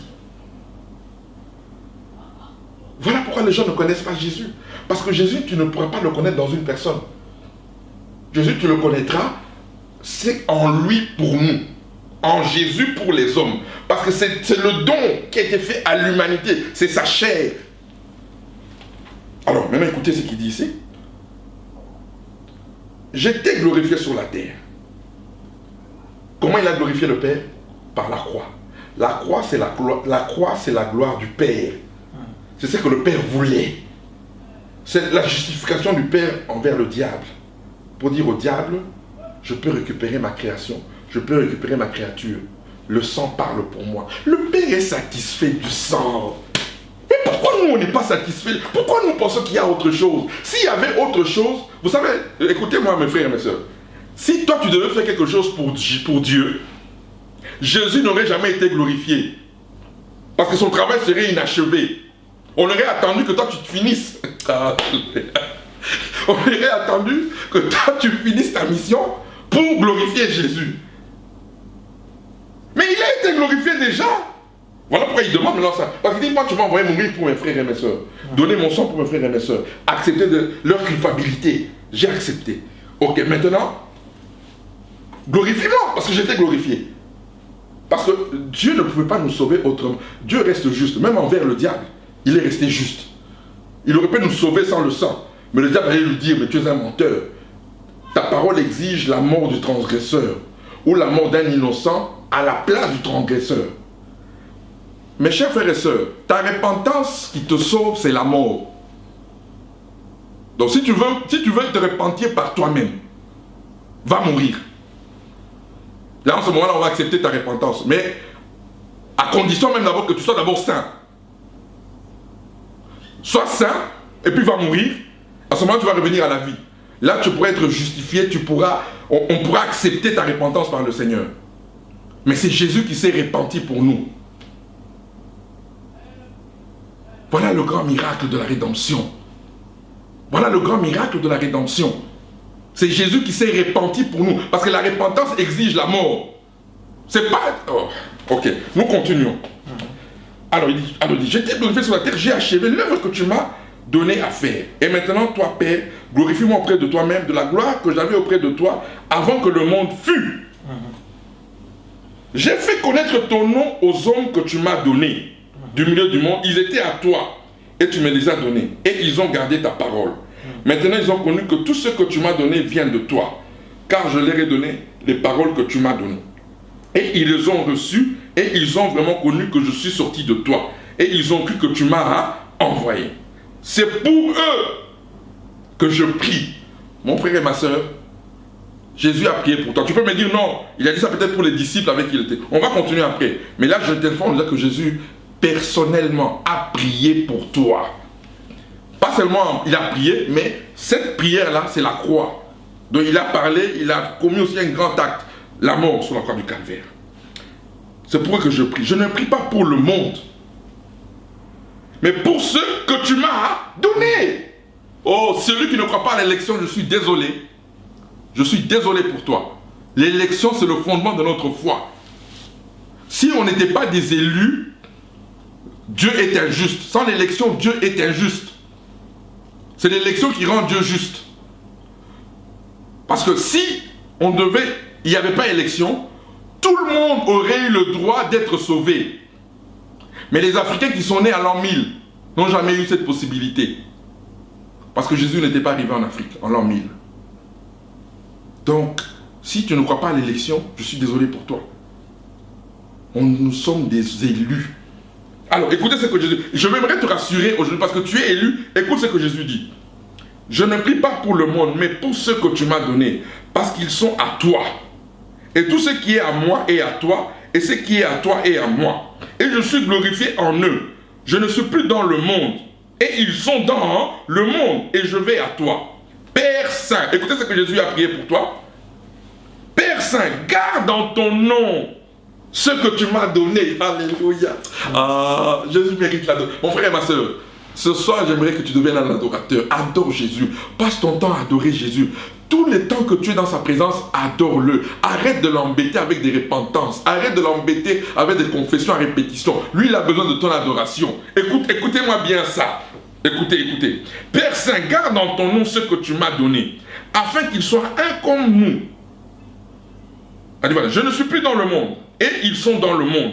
Voilà pourquoi les gens ne connaissent pas Jésus. Parce que Jésus, tu ne pourras pas le connaître dans une personne. Jésus, tu le connaîtras, c'est en lui pour nous. En Jésus pour les hommes. Parce que c'est le don qui a été fait à l'humanité. C'est sa chair. Alors, maintenant écoutez ce qu'il dit ici. J'étais glorifié sur la terre. Comment il a glorifié le Père? Par la croix. La croix, c'est la gloire du Père. C'est ce que le Père voulait. C'est la justification du Père envers le diable. Pour dire au diable, je peux récupérer ma création, je peux récupérer ma créature. Le sang parle pour moi. Le Père est satisfait du sang. Mais pourquoi nous, on n'est pas satisfait? Pourquoi nous pensons qu'il y a autre chose? S'il y avait autre chose, vous savez, écoutez-moi mes frères et mes soeurs, si toi tu devais faire quelque chose pour Dieu, Jésus n'aurait jamais été glorifié. Parce que son travail serait inachevé. On aurait attendu que toi tu te finisses. On aurait attendu que toi tu finisses ta mission pour glorifier Jésus. Mais il a été glorifié déjà. Voilà pourquoi il demande maintenant ça. Parce qu'il dit, moi tu vas envoyer mourir pour mes frères et mes soeurs. Donner mon sang pour mes frères et mes soeurs. Accepter de leur culpabilité. J'ai accepté. Ok, maintenant, glorifie-moi parce que j'étais glorifié. Parce que Dieu ne pouvait pas nous sauver autrement. Dieu reste juste, même envers le diable. Il est resté juste. Il aurait pu nous sauver sans le sang. Mais le diable allait lui dire, mais tu es un menteur. Ta parole exige la mort du transgresseur ou la mort d'un innocent à la place du transgresseur. Mes chers frères et sœurs, ta repentance qui te sauve, c'est la mort. Donc si tu veux te repentir par toi-même, va mourir. Là en ce moment-là, on va accepter ta repentance. Mais à condition même d'abord que tu sois d'abord saint. Sois saint et puis va mourir. À ce moment-là, tu vas revenir à la vie. Là, tu pourras être justifié, on pourra accepter ta repentance par le Seigneur. Mais c'est Jésus qui s'est repenti pour nous. Voilà le grand miracle de la rédemption. Voilà le grand miracle de la rédemption. C'est Jésus qui s'est repenti pour nous. Parce que la repentance exige la mort. C'est pas... Oh, ok, nous continuons. Alors il dit, j'étais glorifié sur la terre, j'ai achevé l'œuvre que tu m'as donné à faire. Et maintenant, toi, Père, glorifie-moi auprès de toi-même de la gloire que j'avais auprès de toi avant que le monde fût. J'ai fait connaître ton nom aux hommes que tu m'as donnés. Du milieu du monde, ils étaient à toi et tu me les as donnés. Et ils ont gardé ta parole. Maintenant, ils ont connu que tout ce que tu m'as donné vient de toi. Car je leur ai donné les paroles que tu m'as données. Et ils les ont reçues et ils ont vraiment connu que je suis sorti de toi. Et ils ont cru que tu m'as envoyé. C'est pour eux que je prie. Mon frère et ma soeur, Jésus a prié pour toi. Tu peux me dire non, il a dit ça peut-être pour les disciples avec qui il était. On va continuer après. Mais là, je t'informe déjà que Jésus, personnellement, a prié pour toi. Pas seulement il a prié, mais cette prière-là, c'est la croix. Donc il a parlé, il a commis aussi un grand acte, la mort sur la croix du calvaire. C'est pour eux que je prie. Je ne prie pas pour le monde, mais pour ceux que tu m'as donnés. Oh, celui qui ne croit pas à l'élection, je suis désolé. Je suis désolé pour toi. L'élection, c'est le fondement de notre foi. Si on n'était pas des élus, Dieu est injuste. Sans l'élection, Dieu est injuste. C'est l'élection qui rend Dieu juste. Parce que si il n'y avait pas élection, tout le monde aurait eu le droit d'être sauvé. Mais les Africains qui sont nés à l'an 1000 n'ont jamais eu cette possibilité. Parce que Jésus n'était pas arrivé en Afrique en l'an 1000. Donc, si tu ne crois pas à l'élection, je suis désolé pour toi. Nous sommes des élus. Alors, écoutez ce que Jésus dit. Je m'aimerais te rassurer aujourd'hui parce que tu es élu. Écoute ce que Jésus dit. Je ne prie pas pour le monde, mais pour ceux que tu m'as donnés, parce qu'ils sont à toi. Et tout ce qui est à moi est à toi, et ce qui est à toi est à moi. Et je suis glorifié en eux. Je ne suis plus dans le monde, et ils sont dans le monde, et je vais à toi. Père Saint, écoutez ce que Jésus a prié pour toi. Père Saint, garde en ton nom ce que tu m'as donné. Alléluia. Ah, Jésus mérite l'adoration. Mon frère et ma soeur, ce soir, j'aimerais que tu deviennes un adorateur. Adore Jésus. Passe ton temps à adorer Jésus. Tout le temps que tu es dans sa présence, adore-le. Arrête de l'embêter avec des repentances. Arrête de l'embêter avec des confessions à répétition. Lui, il a besoin de ton adoration. Écoutez-moi bien ça. Écoutez. Père Saint, garde en ton nom ce que tu m'as donné, afin qu'il soit un comme nous. Allez, voilà. Je ne suis plus dans le monde, et ils sont dans le monde,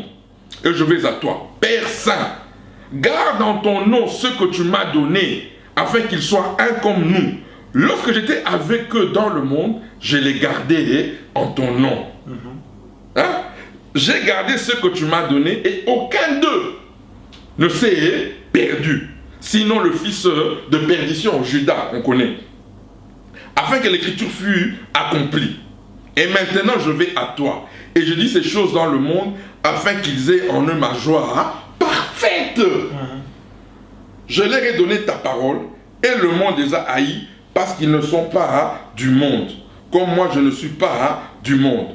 et je vais à toi. Père Saint, garde en ton nom ce que tu m'as donné, afin qu'ils soient un comme nous. Lorsque j'étais avec eux dans le monde, je les gardais en ton nom. Hein? J'ai gardé ce que tu m'as donné, et aucun d'eux ne s'est perdu. Sinon le fils de perdition, Judas, on connaît. Afin que l'écriture fût accomplie. Et maintenant je vais à toi. Et je dis ces choses dans le monde, afin qu'ils aient en eux ma joie parfaite. Je leur ai donné ta parole, et le monde les a haïs, parce qu'ils ne sont pas du monde, comme moi je ne suis pas du monde.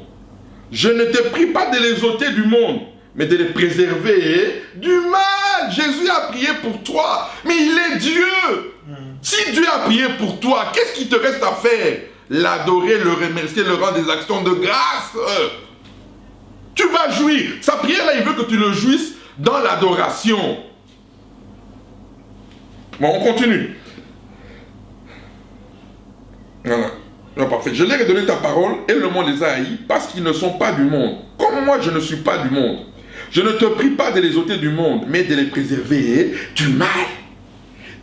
Je ne te prie pas de les ôter du monde, mais de les préserver du mal. Jésus a prié pour toi, mais il est Dieu. Si Dieu a prié pour toi, qu'est-ce qui te reste à faire? L'adorer, le remercier, le rendre des actions de grâce. Tu vas jouir. Sa prière là, il veut que tu le jouisses dans l'adoration. Bon, on continue. Voilà. Non, parfait. Je leur ai donné ta parole et le monde les a haïs parce qu'ils ne sont pas du monde. Comme moi, je ne suis pas du monde. Je ne te prie pas de les ôter du monde, mais de les préserver du mal.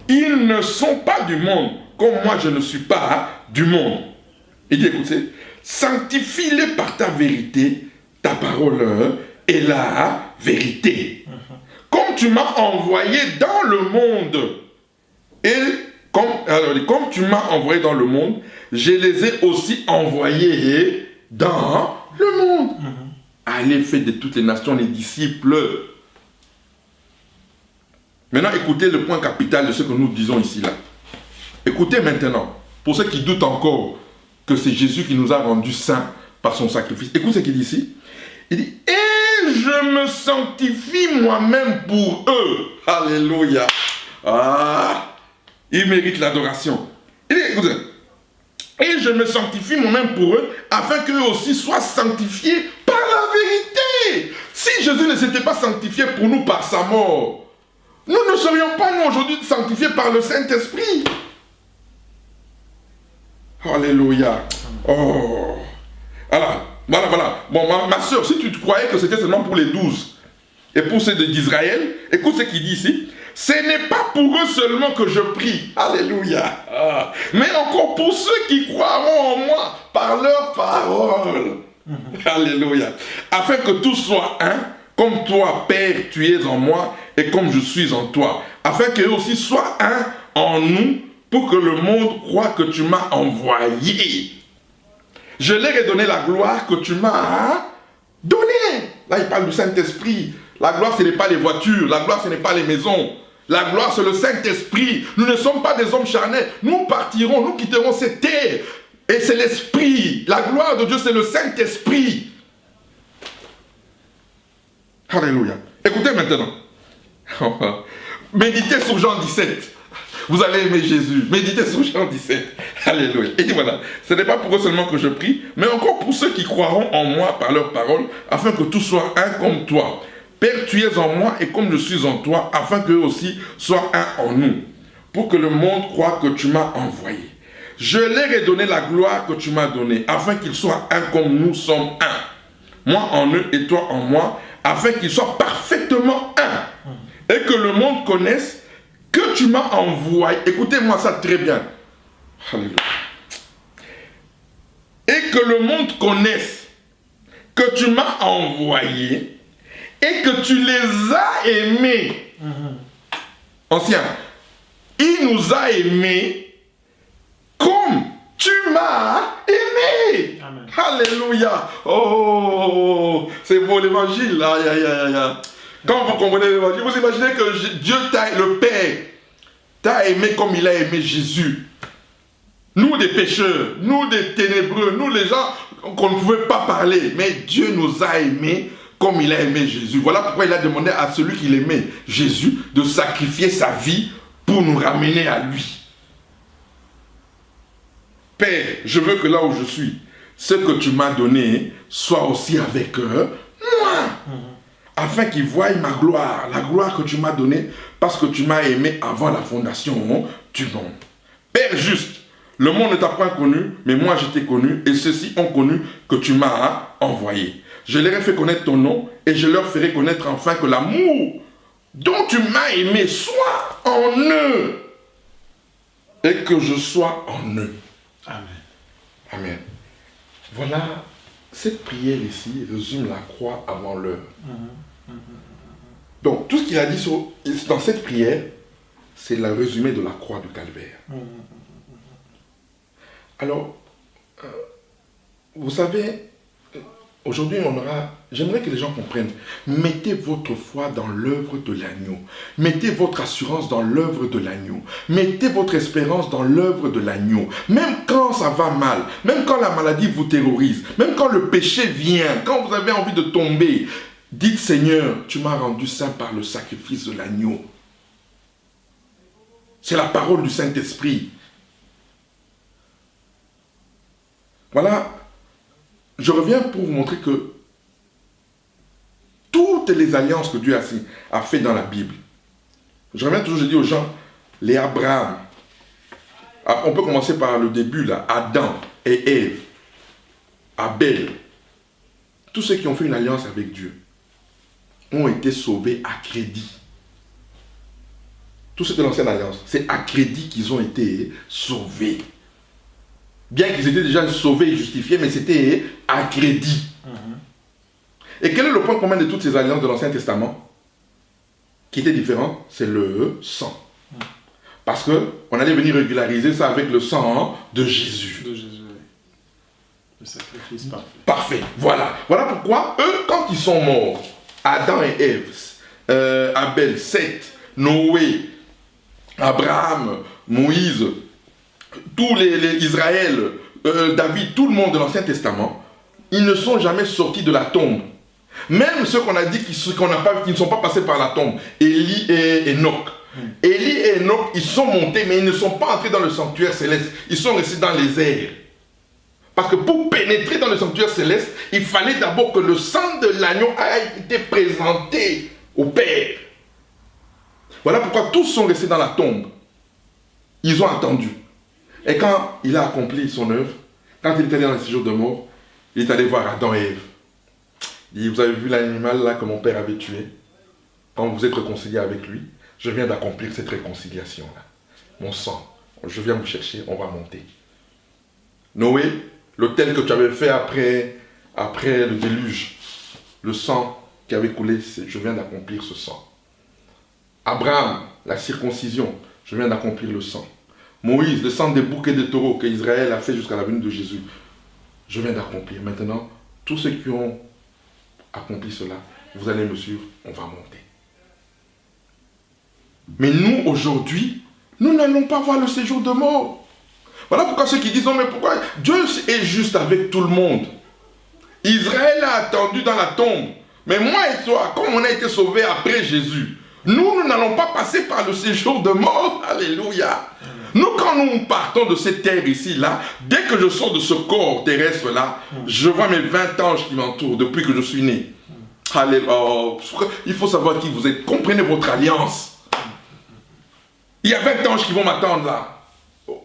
Ils ne sont pas du monde, comme moi, je ne suis pas du monde. Il dit, écoutez, sanctifie-les par ta vérité, ta parole est la vérité. Comme tu m'as envoyé dans le monde, et comme tu m'as envoyé dans le monde, je les ai aussi envoyés dans le monde. Allez, faites de toutes les nations les disciples. Maintenant, écoutez le point capital de ce que nous disons ici là. Écoutez maintenant, pour ceux qui doutent encore que c'est Jésus qui nous a rendus saints par son sacrifice. Écoutez ce qu'il dit ici. Il dit, et je me sanctifie moi-même pour eux. Alléluia. Ah, il mérite l'adoration. Il dit, écoutez, et je me sanctifie moi-même pour eux, afin qu'eux aussi soient sanctifiés par la vérité. Si Jésus ne s'était pas sanctifié pour nous par sa mort, nous ne serions pas nous aujourd'hui sanctifiés par le Saint-Esprit. Alléluia. Oh. Alors, voilà. Bon, ma soeur, si tu croyais que c'était seulement pour les 12 et pour ceux d'Israël, écoute ce qu'il dit ici. Ce n'est pas pour eux seulement que je prie. Alléluia. Ah. Mais encore pour ceux qui croiront en moi par leur parole. Alléluia. Afin que tous soient un, comme toi, Père, tu es en moi, et comme je suis en toi. Afin qu'eux aussi soient un en nous, pour que le monde croie que tu m'as envoyé. Je leur ai donné la gloire que tu m'as donnée. Là, il parle du Saint-Esprit. La gloire, ce n'est pas les voitures. La gloire, ce n'est pas les maisons. La gloire, c'est le Saint-Esprit. Nous ne sommes pas des hommes charnels. Nous partirons, nous quitterons cette terre. Et c'est l'Esprit. La gloire de Dieu, c'est le Saint-Esprit. Alléluia. Écoutez maintenant. Méditez sur Jean 17. Vous allez aimer Jésus. Méditez sur Jean 17. Alléluia. Et voilà. Ce n'est pas pour eux seulement que je prie, mais encore pour ceux qui croiront en moi par leur parole, afin que tout soit un comme toi. Père, tu es en moi et comme je suis en toi, afin qu'eux aussi soient un en nous, pour que le monde croie que tu m'as envoyé. Je leur ai donné la gloire que tu m'as donnée, afin qu'ils soient un comme nous sommes un. Moi en eux et toi en moi, afin qu'ils soient parfaitement un. Et que le monde connaisse que tu m'as envoyé. Écoutez-moi ça très bien. Alléluia. Et que le monde connaisse que tu m'as envoyé et que tu les as aimés. Ancien, il nous a aimés comme tu m'as aimé. Amen. Alléluia. Oh, c'est beau l'évangile. Aïe, aïe, aïe, aïe. Quand vous comprenez l'évangile, vous imaginez que Dieu, le Père, t'a aimé comme il a aimé Jésus. Nous des pécheurs, nous des ténébreux, nous les gens qu'on ne pouvait pas parler, mais Dieu nous a aimés comme il a aimé Jésus. Voilà pourquoi il a demandé à celui qu'il aimait, Jésus, de sacrifier sa vie pour nous ramener à lui. Père, je veux que là où je suis, ce que tu m'as donné soit aussi avec eux, moi, afin qu'ils voient ma gloire, la gloire que tu m'as donnée, parce que tu m'as aimé avant la fondation du monde. Père juste, le monde ne t'a point connu, mais moi je t'ai connu, et ceux-ci ont connu que tu m'as envoyé. Je leur ai fait connaître ton nom, et je leur ferai connaître enfin que l'amour dont tu m'as aimé soit en eux, et que je sois en eux. Amen. Amen. Voilà, cette prière ici résume la croix avant l'heure. Donc, tout ce qu'il a dit dans cette prière, c'est le résumé de la croix du calvaire. Alors, vous savez, aujourd'hui, j'aimerais que les gens comprennent, mettez votre foi dans l'œuvre de l'agneau. Mettez votre assurance dans l'œuvre de l'agneau. Mettez votre espérance dans l'œuvre de l'agneau. Même quand ça va mal, même quand la maladie vous terrorise, même quand le péché vient, quand vous avez envie de tomber, dites Seigneur, tu m'as rendu saint par le sacrifice de l'agneau. C'est la parole du Saint-Esprit. Voilà, je reviens pour vous montrer que toutes les alliances que Dieu a fait dans la Bible, je reviens toujours, je dis aux gens, les Abraham, on peut commencer par le début là, Adam et Ève, Abel, tous ceux qui ont fait une alliance avec Dieu ont été sauvés à crédit. Tous ceux de l'ancienne alliance, c'est à crédit qu'ils ont été sauvés. Bien qu'ils étaient déjà sauvés et justifiés, mais c'était à crédit. Et quel est le point commun de toutes ces alliances de l'Ancien Testament qui étaient différentes? C'est le sang. Parce qu'on allait venir régulariser ça avec le sang de Jésus. De Jésus, oui. Le sacrifice parfait. Parfait, voilà. Voilà pourquoi eux, quand ils sont morts, Adam et Ève, Abel, Seth, Noé, Abraham, Moïse, tous les Israël, David, tout le monde de l'Ancien Testament, ils ne sont jamais sortis de la tombe. Même ceux qu'on a dit qui ne sont pas passés par la tombe, Élie et Enoch. Élie et Enoch, ils sont montés, mais ils ne sont pas entrés dans le sanctuaire céleste. Ils sont restés dans les airs. Parce que pour pénétrer dans le sanctuaire céleste, il fallait d'abord que le sang de l'agneau ait été présenté au Père. Voilà pourquoi tous sont restés dans la tombe. Ils ont attendu. Et quand il a accompli son œuvre, quand il est allé dans le séjour de mort, il est allé voir Adam et Ève. Il dit, vous avez vu l'animal là que mon père avait tué? Quand vous êtes réconcilié avec lui, je viens d'accomplir cette réconciliation là. Mon sang, je viens vous chercher, on va monter. Noé, l'autel que tu avais fait après le déluge, le sang qui avait coulé, je viens d'accomplir ce sang. Abraham, la circoncision, je viens d'accomplir le sang. Moïse, le sang des boucs et des taureaux que Israël a fait jusqu'à la venue de Jésus. je viens d'accomplir. Maintenant, tous ceux qui ont accompli cela, vous allez me suivre, on va monter. Mais nous, aujourd'hui, nous n'allons pas voir le séjour de mort. Voilà pourquoi ceux qui disent, non mais pourquoi Dieu est juste avec tout le monde. Israël a attendu dans la tombe. Mais moi et toi, comme on a été sauvés après Jésus, nous n'allons pas passer par le séjour de mort. Alléluia. Nous, quand nous partons de cette terre ici-là, dès que je sors de ce corps terrestre-là, je vois mes 20 anges qui m'entourent depuis que je suis né. Alléluia. Il faut savoir qui vous êtes. Comprenez votre alliance. Il y a 20 anges qui vont m'attendre là.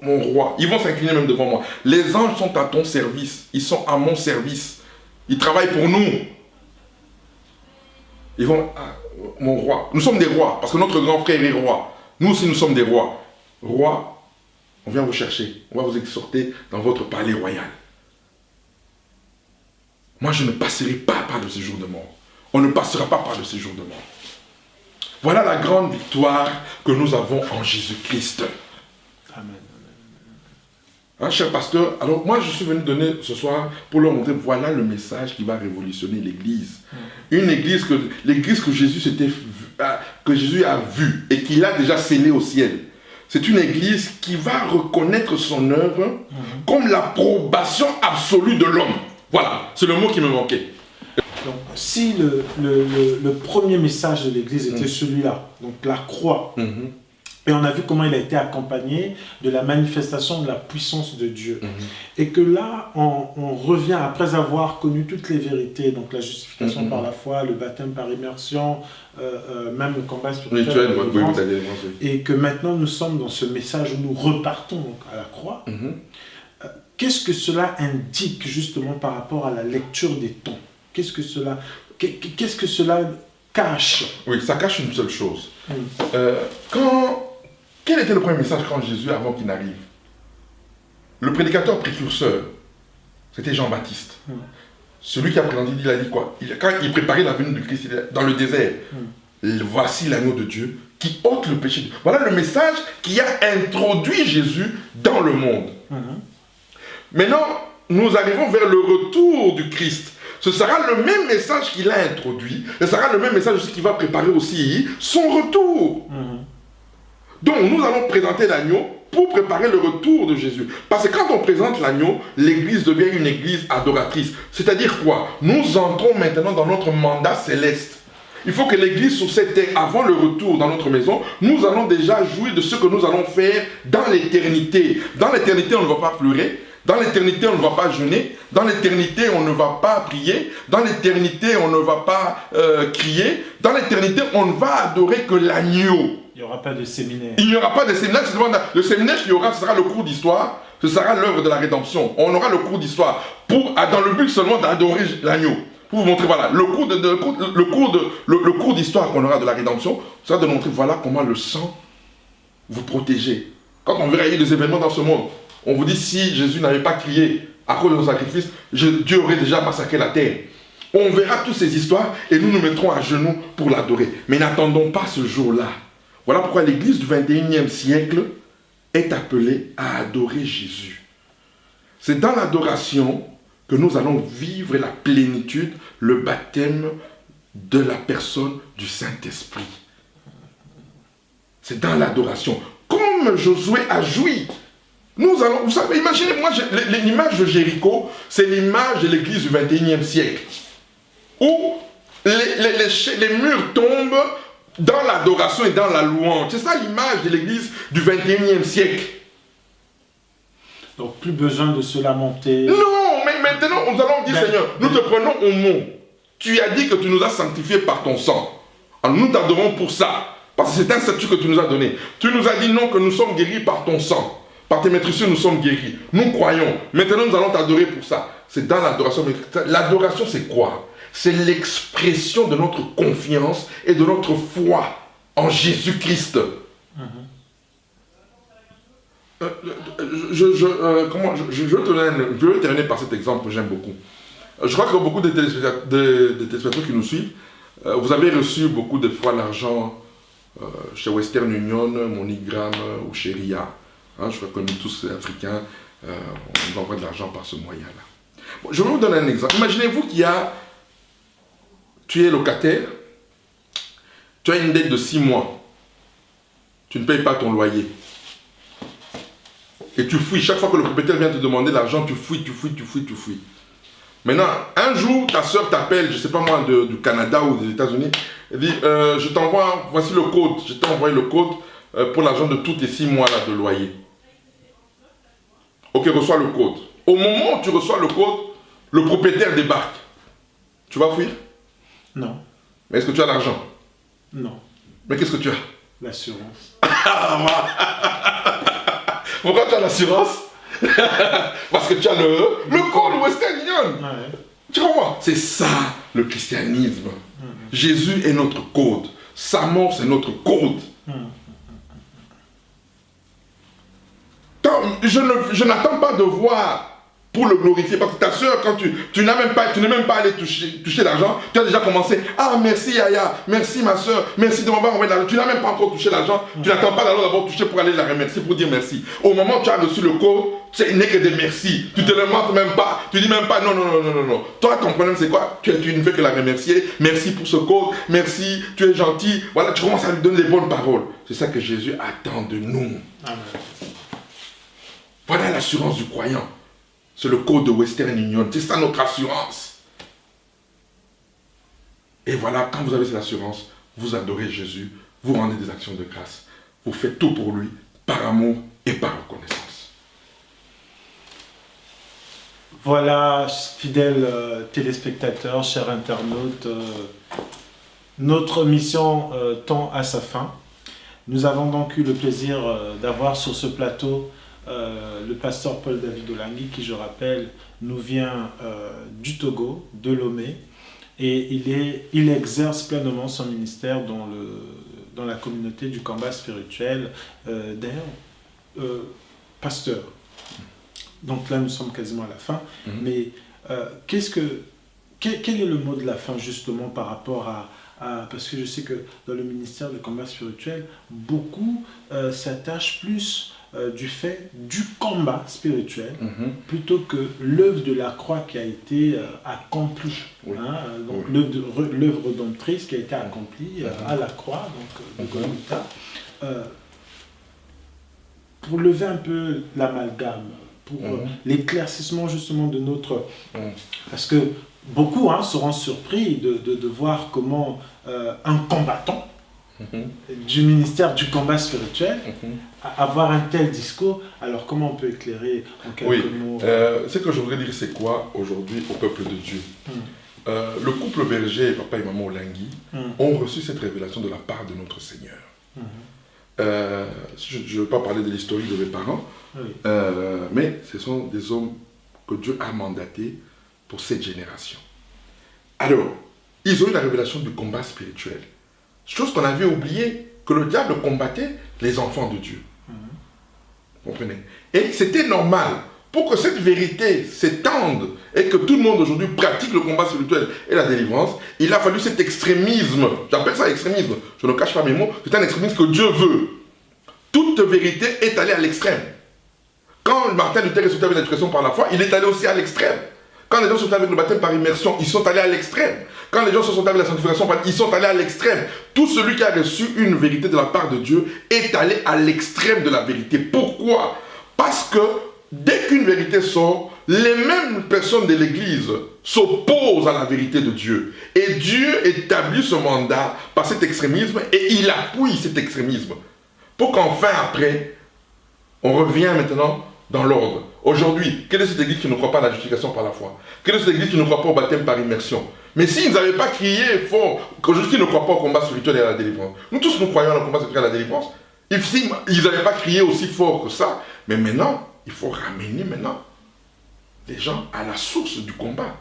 Mon roi, ils vont s'incliner même devant moi. Les anges sont à ton service. Ils sont à mon service. Ils travaillent pour nous. Ils vont... mon roi. Nous sommes des rois, parce que notre grand frère est roi. Nous aussi, nous sommes des rois. Roi, on vient vous chercher. On va vous exhorter dans votre palais royal. Moi, je ne passerai pas par le séjour de mort. On ne passera pas par le séjour de mort. Voilà la grande victoire que nous avons en Jésus-Christ. Amen. Hein, cher pasteur, alors moi je suis venu donner ce soir pour leur montrer, voilà le message qui va révolutionner l'église. Une église l'église que Jésus a vue et qu'il a déjà scellée au ciel. C'est une église qui va reconnaître son œuvre comme l'approbation absolue de l'homme. Voilà, c'est le mot qui me manquait. Donc, si le premier message de l'église était celui-là, donc la croix, et on a vu comment il a été accompagné de la manifestation de la puissance de Dieu. Et que là, on revient, après avoir connu toutes les vérités, donc la justification par la foi, le baptême par immersion, même le combat spirituel, et que maintenant nous sommes dans ce message où nous repartons donc, à la croix. Qu'est-ce que cela indique justement par rapport à la lecture des temps? Qu'est-ce que cela cache? Oui, ça cache une seule chose. Quel était le premier message quand Jésus, avant qu'il n'arrive? Le prédicateur précurseur, c'était Jean-Baptiste. Celui qui a présenté, il a dit quoi? Quand il préparait la venue du Christ dans le désert, voici l'agneau de Dieu qui ôte le péché. Voilà le message qui a introduit Jésus dans le monde. Maintenant, nous arrivons vers le retour du Christ. Ce sera le même message qu'il a introduit. Ce sera le même message qui va préparer aussi son retour. Donc, nous allons présenter l'agneau pour préparer le retour de Jésus. Parce que quand on présente l'agneau, l'église devient une église adoratrice. C'est-à-dire quoi? Nous entrons maintenant dans notre mandat céleste. Il faut que l'église sur cette terre, avant le retour dans notre maison, nous allons déjà jouir de ce que nous allons faire dans l'éternité. Dans l'éternité, on ne va pas pleurer. Dans l'éternité, on ne va pas jeûner. Dans l'éternité, on ne va pas prier. Dans l'éternité, on ne va pas crier. Dans l'éternité, on ne va adorer que l'agneau. Il n'y aura pas de séminaire. Il n'y aura pas de séminaire. Le séminaire qu'il y aura, ce sera le cours d'histoire. Ce sera l'œuvre de la rédemption. On aura le cours d'histoire dans le but seulement d'adorer l'agneau. Pour vous montrer, voilà, le cours d'histoire qu'on aura de la rédemption, ça va de montrer, voilà comment le sang vous protégeait. Quand on verra des événements dans ce monde, on vous dit, si Jésus n'avait pas crié à cause de son sacrifice, Dieu aurait déjà massacré la terre. On verra toutes ces histoires et nous nous mettrons à genoux pour l'adorer. Mais n'attendons pas ce jour-là. Voilà pourquoi l'église du 21e siècle est appelée à adorer Jésus. C'est dans l'adoration que nous allons vivre la plénitude, le baptême de la personne du Saint-Esprit. C'est dans l'adoration. Comme Josué a joui. Nous allons, vous savez, imaginez, moi, l'image de Jéricho, c'est l'image de l'église du 21e siècle. Où les murs tombent dans l'adoration et dans la louange. C'est ça l'image de l'église du 21e siècle. Donc plus besoin de se lamenter. Non, mais maintenant nous allons dire, Seigneur, nous te prenons au mot. Tu as dit que tu nous as sanctifiés par ton sang. Alors nous t'adorons pour ça. Parce que c'est un statut que tu nous as donné. Tu nous as dit non, que nous sommes guéris par ton sang. Par tes maîtresses, nous sommes guéris. Nous croyons. Maintenant, nous allons t'adorer pour ça. C'est dans l'adoration. L'adoration, c'est quoi? C'est l'expression de notre confiance et de notre foi en Jésus-Christ. Je vais terminer par cet exemple que j'aime beaucoup. Je crois que beaucoup de téléspectateurs qui nous suivent, vous avez reçu beaucoup de fois l'argent chez Western Union, MoneyGram ou chez RIA. Je crois que nous tous, Africains, on nous envoie de l'argent par ce moyen-là. Je vais vous donner un exemple. Imaginez-vous tu es locataire, tu as une dette de 6 mois, tu ne payes pas ton loyer. Et tu fouilles, chaque fois que le propriétaire vient te demander l'argent, tu fouilles. Maintenant, un jour, ta soeur t'appelle, je ne sais pas moi, du Canada ou des États-Unis, elle dit, je t'envoie, voici le code, je t'ai envoyé le code pour l'argent de tous tes 6 mois là, de loyer. Ok, reçois le code. Au moment où tu reçois le code, le propriétaire débarque. Tu vas fuir? Non. Mais est-ce que tu as l'argent? Non. Mais qu'est-ce que tu as? L'assurance. Pourquoi tu as l'assurance? Parce que tu as le code Western Union. Ouais. Tu comprends? C'est ça le christianisme. Jésus est notre code. Sa mort, c'est notre code. Je n'attends pas de voir pour le glorifier. Parce que ta soeur, quand tu n'es même pas allé toucher l'argent, tu as déjà commencé. Ah, merci Yaya, merci ma soeur, merci de m'avoir envoyé l'argent. Tu n'as même pas encore touché l'argent. Tu n'attends pas d'abord toucher pour aller la remercier, pour dire merci. Au moment où tu as reçu le code, il n'est que des merci. Tu ne te le montres même pas. Tu dis même pas non. Toi, ton problème, c'est quoi? Tu ne fais que la remercier. Merci pour ce code. Merci, tu es gentil. Voilà, tu commences à lui donner les bonnes paroles. C'est ça que Jésus attend de nous. Amen. Voilà l'assurance du croyant. C'est le code de Western Union. C'est ça notre assurance. Et voilà, quand vous avez cette assurance, vous adorez Jésus, vous rendez des actions de grâce. Vous faites tout pour lui, par amour et par reconnaissance. Voilà, fidèles téléspectateurs, chers internautes, notre mission tend à sa fin. Nous avons donc eu le plaisir d'avoir sur ce plateau le pasteur Paul David Olangui, qui, je rappelle, nous vient du Togo, de Lomé, et il exerce pleinement son ministère dans la communauté du combat spirituel. D'ailleurs, pasteur, donc là nous sommes quasiment à la fin, mais quel est le mot de la fin justement par rapport à parce que je sais que dans le ministère du combat spirituel, beaucoup s'attachent plus du fait du combat spirituel plutôt que l'œuvre de la croix qui a été accomplie. Oui. Donc l'œuvre rédemptrice qui a été accomplie à la croix, donc de Golgotha. Pour lever un peu l'amalgame, pour l'éclaircissement justement de notre... Parce que beaucoup seront surpris de voir comment un combattant du ministère du combat spirituel avoir un tel discours. Alors comment on peut éclairer en quelques mots Ce que je voudrais dire, c'est quoi aujourd'hui au peuple de Dieu? Le couple berger, papa et maman Olangui, ont reçu cette révélation de la part de notre Seigneur. Je ne veux pas parler de l'historique de mes parents, mais ce sont des hommes que Dieu a mandatés pour cette génération. Alors, ils ont eu la révélation du combat spirituel. Chose qu'on avait oublié, que le diable combattait les enfants de Dieu. Vous comprenez? Et c'était normal. Pour que cette vérité s'étende et que tout le monde aujourd'hui pratique le combat spirituel et la délivrance, il a fallu cet extrémisme. J'appelle ça extrémisme. Je ne cache pas mes mots. C'est un extrémisme que Dieu veut. Toute vérité est allée à l'extrême. Quand Martin Luther est sauté avec l'éducation par la foi, il est allé aussi à l'extrême. Quand les gens sont avec le baptême par immersion, ils sont allés à l'extrême. Quand les gens sont avec la sanctification, ils sont allés à l'extrême. Tout celui qui a reçu une vérité de la part de Dieu est allé à l'extrême de la vérité. Pourquoi? Parce que dès qu'une vérité sort, les mêmes personnes de l'Église s'opposent à la vérité de Dieu. Et Dieu établit ce mandat par cet extrémisme et il appuie cet extrémisme. Pour qu'enfin après, on revient maintenant dans l'ordre. Aujourd'hui, quelle est cette église qui ne croit pas à la justification par la foi? Quelle est cette église qui ne croit pas au baptême par immersion? Mais s'ils n'avaient pas crié fort qu'aujourd'hui ils ne croient pas au combat spirituel et à la délivrance, nous tous nous croyons au combat spirituel et à la délivrance, ils n'avaient pas crié aussi fort que ça, mais maintenant, il faut ramener maintenant les gens à la source du combat.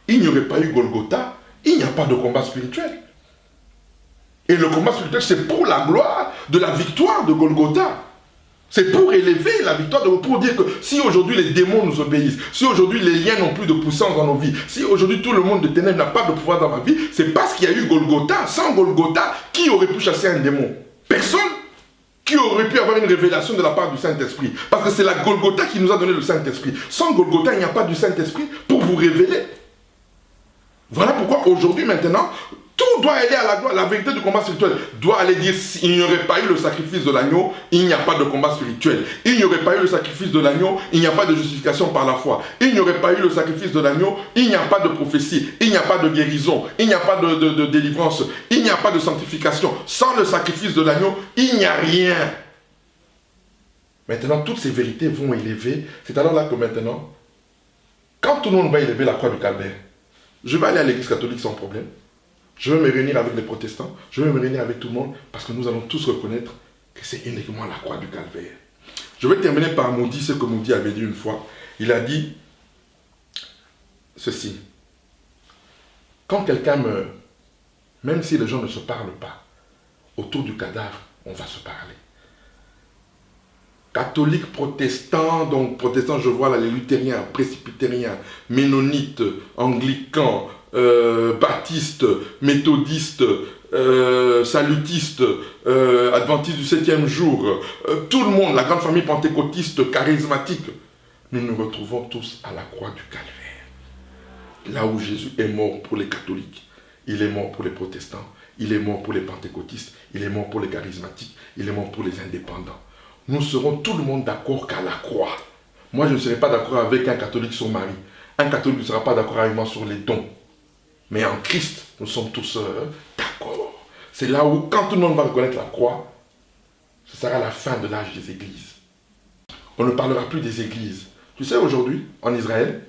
Il n'y aurait pas eu Golgotha, il n'y a pas de combat spirituel. Et le combat spirituel, c'est pour la gloire de la victoire de Golgotha. C'est pour élever la victoire, pour dire que si aujourd'hui les démons nous obéissent, si aujourd'hui les liens n'ont plus de puissance dans nos vies, si aujourd'hui tout le monde de ténèbres n'a pas de pouvoir dans ma vie, c'est parce qu'il y a eu Golgotha. Sans Golgotha, qui aurait pu chasser un démon? Personne. qui aurait pu avoir une révélation de la part du Saint-Esprit. Parce que c'est la Golgotha qui nous a donné le Saint-Esprit. Sans Golgotha, il n'y a pas du Saint-Esprit pour vous révéler. Voilà pourquoi aujourd'hui, maintenant, tout doit aller à la gloire. La vérité du combat spirituel doit aller dire s'il n'y aurait pas eu le sacrifice de l'agneau, il n'y a pas de combat spirituel. Il n'y aurait pas eu le sacrifice de l'agneau, il n'y a pas de justification par la foi. Il n'y aurait pas eu le sacrifice de l'agneau, il n'y a pas de prophétie, il n'y a pas de guérison, il n'y a pas de délivrance, il n'y a pas de sanctification. Sans le sacrifice de l'agneau, il n'y a rien. Maintenant, toutes ces vérités vont élever. C'est alors là que maintenant, quand tout le monde va élever la croix du calvaire, je vais aller à l'église catholique sans problème. Je vais me réunir avec les protestants, je vais me réunir avec tout le monde, parce que nous allons tous reconnaître que c'est uniquement la croix du calvaire. Je vais terminer par Moody, ce que Moody avait dit une fois. Il a dit ceci. Quand quelqu'un meurt, même si les gens ne se parlent pas, autour du cadavre, on va se parler. Catholiques, protestants, donc protestants, je vois là les luthériens, presbytériens, ménonites, anglicans, baptistes, méthodistes, salutistes, adventistes du 7e jour, tout le monde, la grande famille pentecôtiste, charismatique, nous nous retrouvons tous à la croix du calvaire. Là où Jésus est mort pour les catholiques, il est mort pour les protestants, il est mort pour les pentecôtistes, il est mort pour les charismatiques, il est mort pour les indépendants. Nous serons tout le monde d'accord qu'à la croix. Moi, je ne serai pas d'accord avec un catholique sur Marie. Un catholique ne sera pas d'accord avec moi sur les dons. Mais en Christ, nous sommes tous d'accord. C'est là où, quand tout le monde va reconnaître la croix, ce sera la fin de l'âge des églises. On ne parlera plus des églises. Tu sais, aujourd'hui, en Israël,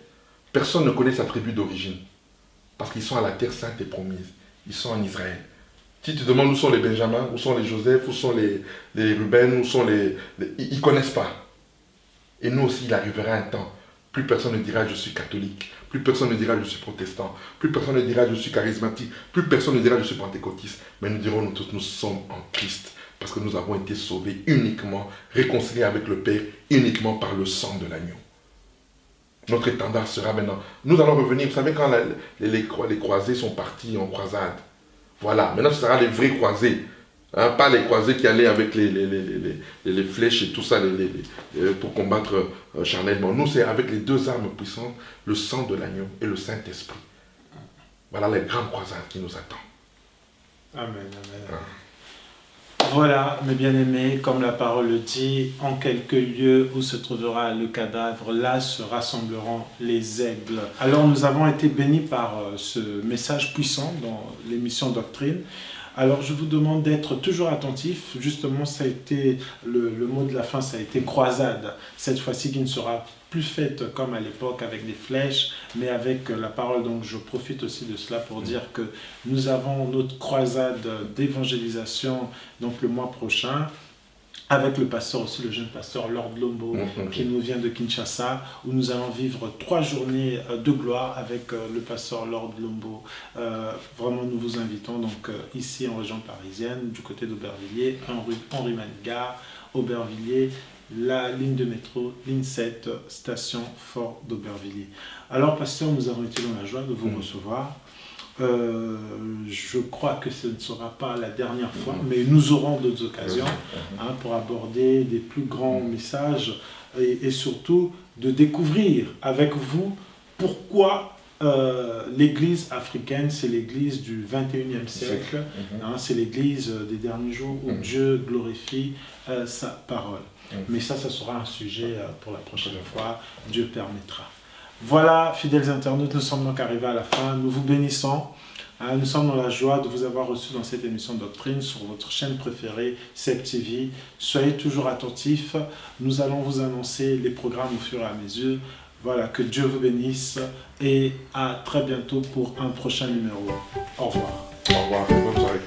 personne ne connaît sa tribu d'origine. Parce qu'ils sont à la terre sainte et promise. Ils sont en Israël. Si tu te demandes où sont les Benjamins, où sont les Joseph, où sont les Ruben, où sont ils ne connaissent pas. Et nous aussi, il arrivera un temps. Plus personne ne dira je suis catholique. Plus personne ne dira je suis protestant. Plus personne ne dira je suis charismatique. Plus personne ne dira je suis pentecôtiste. Mais nous dirons nous tous, nous sommes en Christ. Parce que nous avons été sauvés uniquement, réconciliés avec le Père, uniquement par le sang de l'agneau. Notre étendard sera maintenant. Nous allons revenir. Vous savez, quand les croisés sont partis en croisade, voilà, maintenant ce sera les vrais croisés. Hein, pas les croisés qui allaient avec les flèches et tout ça pour combattre charnellement. Nous, c'est avec les deux armes puissantes, le sang de l'agneau et le Saint-Esprit. Voilà les grandes croisades qui nous attendent. Amen, amen. Hein. Voilà, mes bien-aimés, comme la parole le dit, en quelques lieux où se trouvera le cadavre, là se rassembleront les aigles. Alors nous avons été bénis par ce message puissant dans l'émission Doctrine. Alors je vous demande d'être toujours attentif. Justement, ça a été le mot de la fin, ça a été croisade. Cette fois-ci qui ne sera plus faite comme à l'époque avec des flèches, mais avec la parole. Donc je profite aussi de cela pour dire que nous avons notre croisade d'évangélisation donc le mois prochain, avec le pasteur aussi, le jeune pasteur Lord Lombo, qui nous vient de Kinshasa, où nous allons vivre 3 journées de gloire avec le pasteur Lord Lombo. Vraiment, nous vous invitons donc ici en région parisienne, du côté d'Aubervilliers, Henri Manigat, Aubervilliers, la ligne de métro, ligne 7, station Fort d'Aubervilliers. Alors, pasteur, nous avons été dans la joie de vous recevoir. Je crois que ce ne sera pas la dernière fois, mais nous aurons d'autres occasions pour aborder des plus grands messages et surtout de découvrir avec vous pourquoi l'église africaine, c'est l'église du 21e siècle, c'est l'église des derniers jours où Dieu glorifie sa parole. Mais ça sera un sujet pour la prochaine fois, Dieu permettra. Voilà, fidèles internautes, nous sommes donc arrivés à la fin. Nous vous bénissons. Nous sommes dans la joie de vous avoir reçu dans cette émission Doctrine sur votre chaîne préférée, CEP TV. Soyez toujours attentifs. Nous allons vous annoncer les programmes au fur et à mesure. Voilà, que Dieu vous bénisse et à très bientôt pour un prochain numéro. Au revoir. Au revoir. Bonne soirée.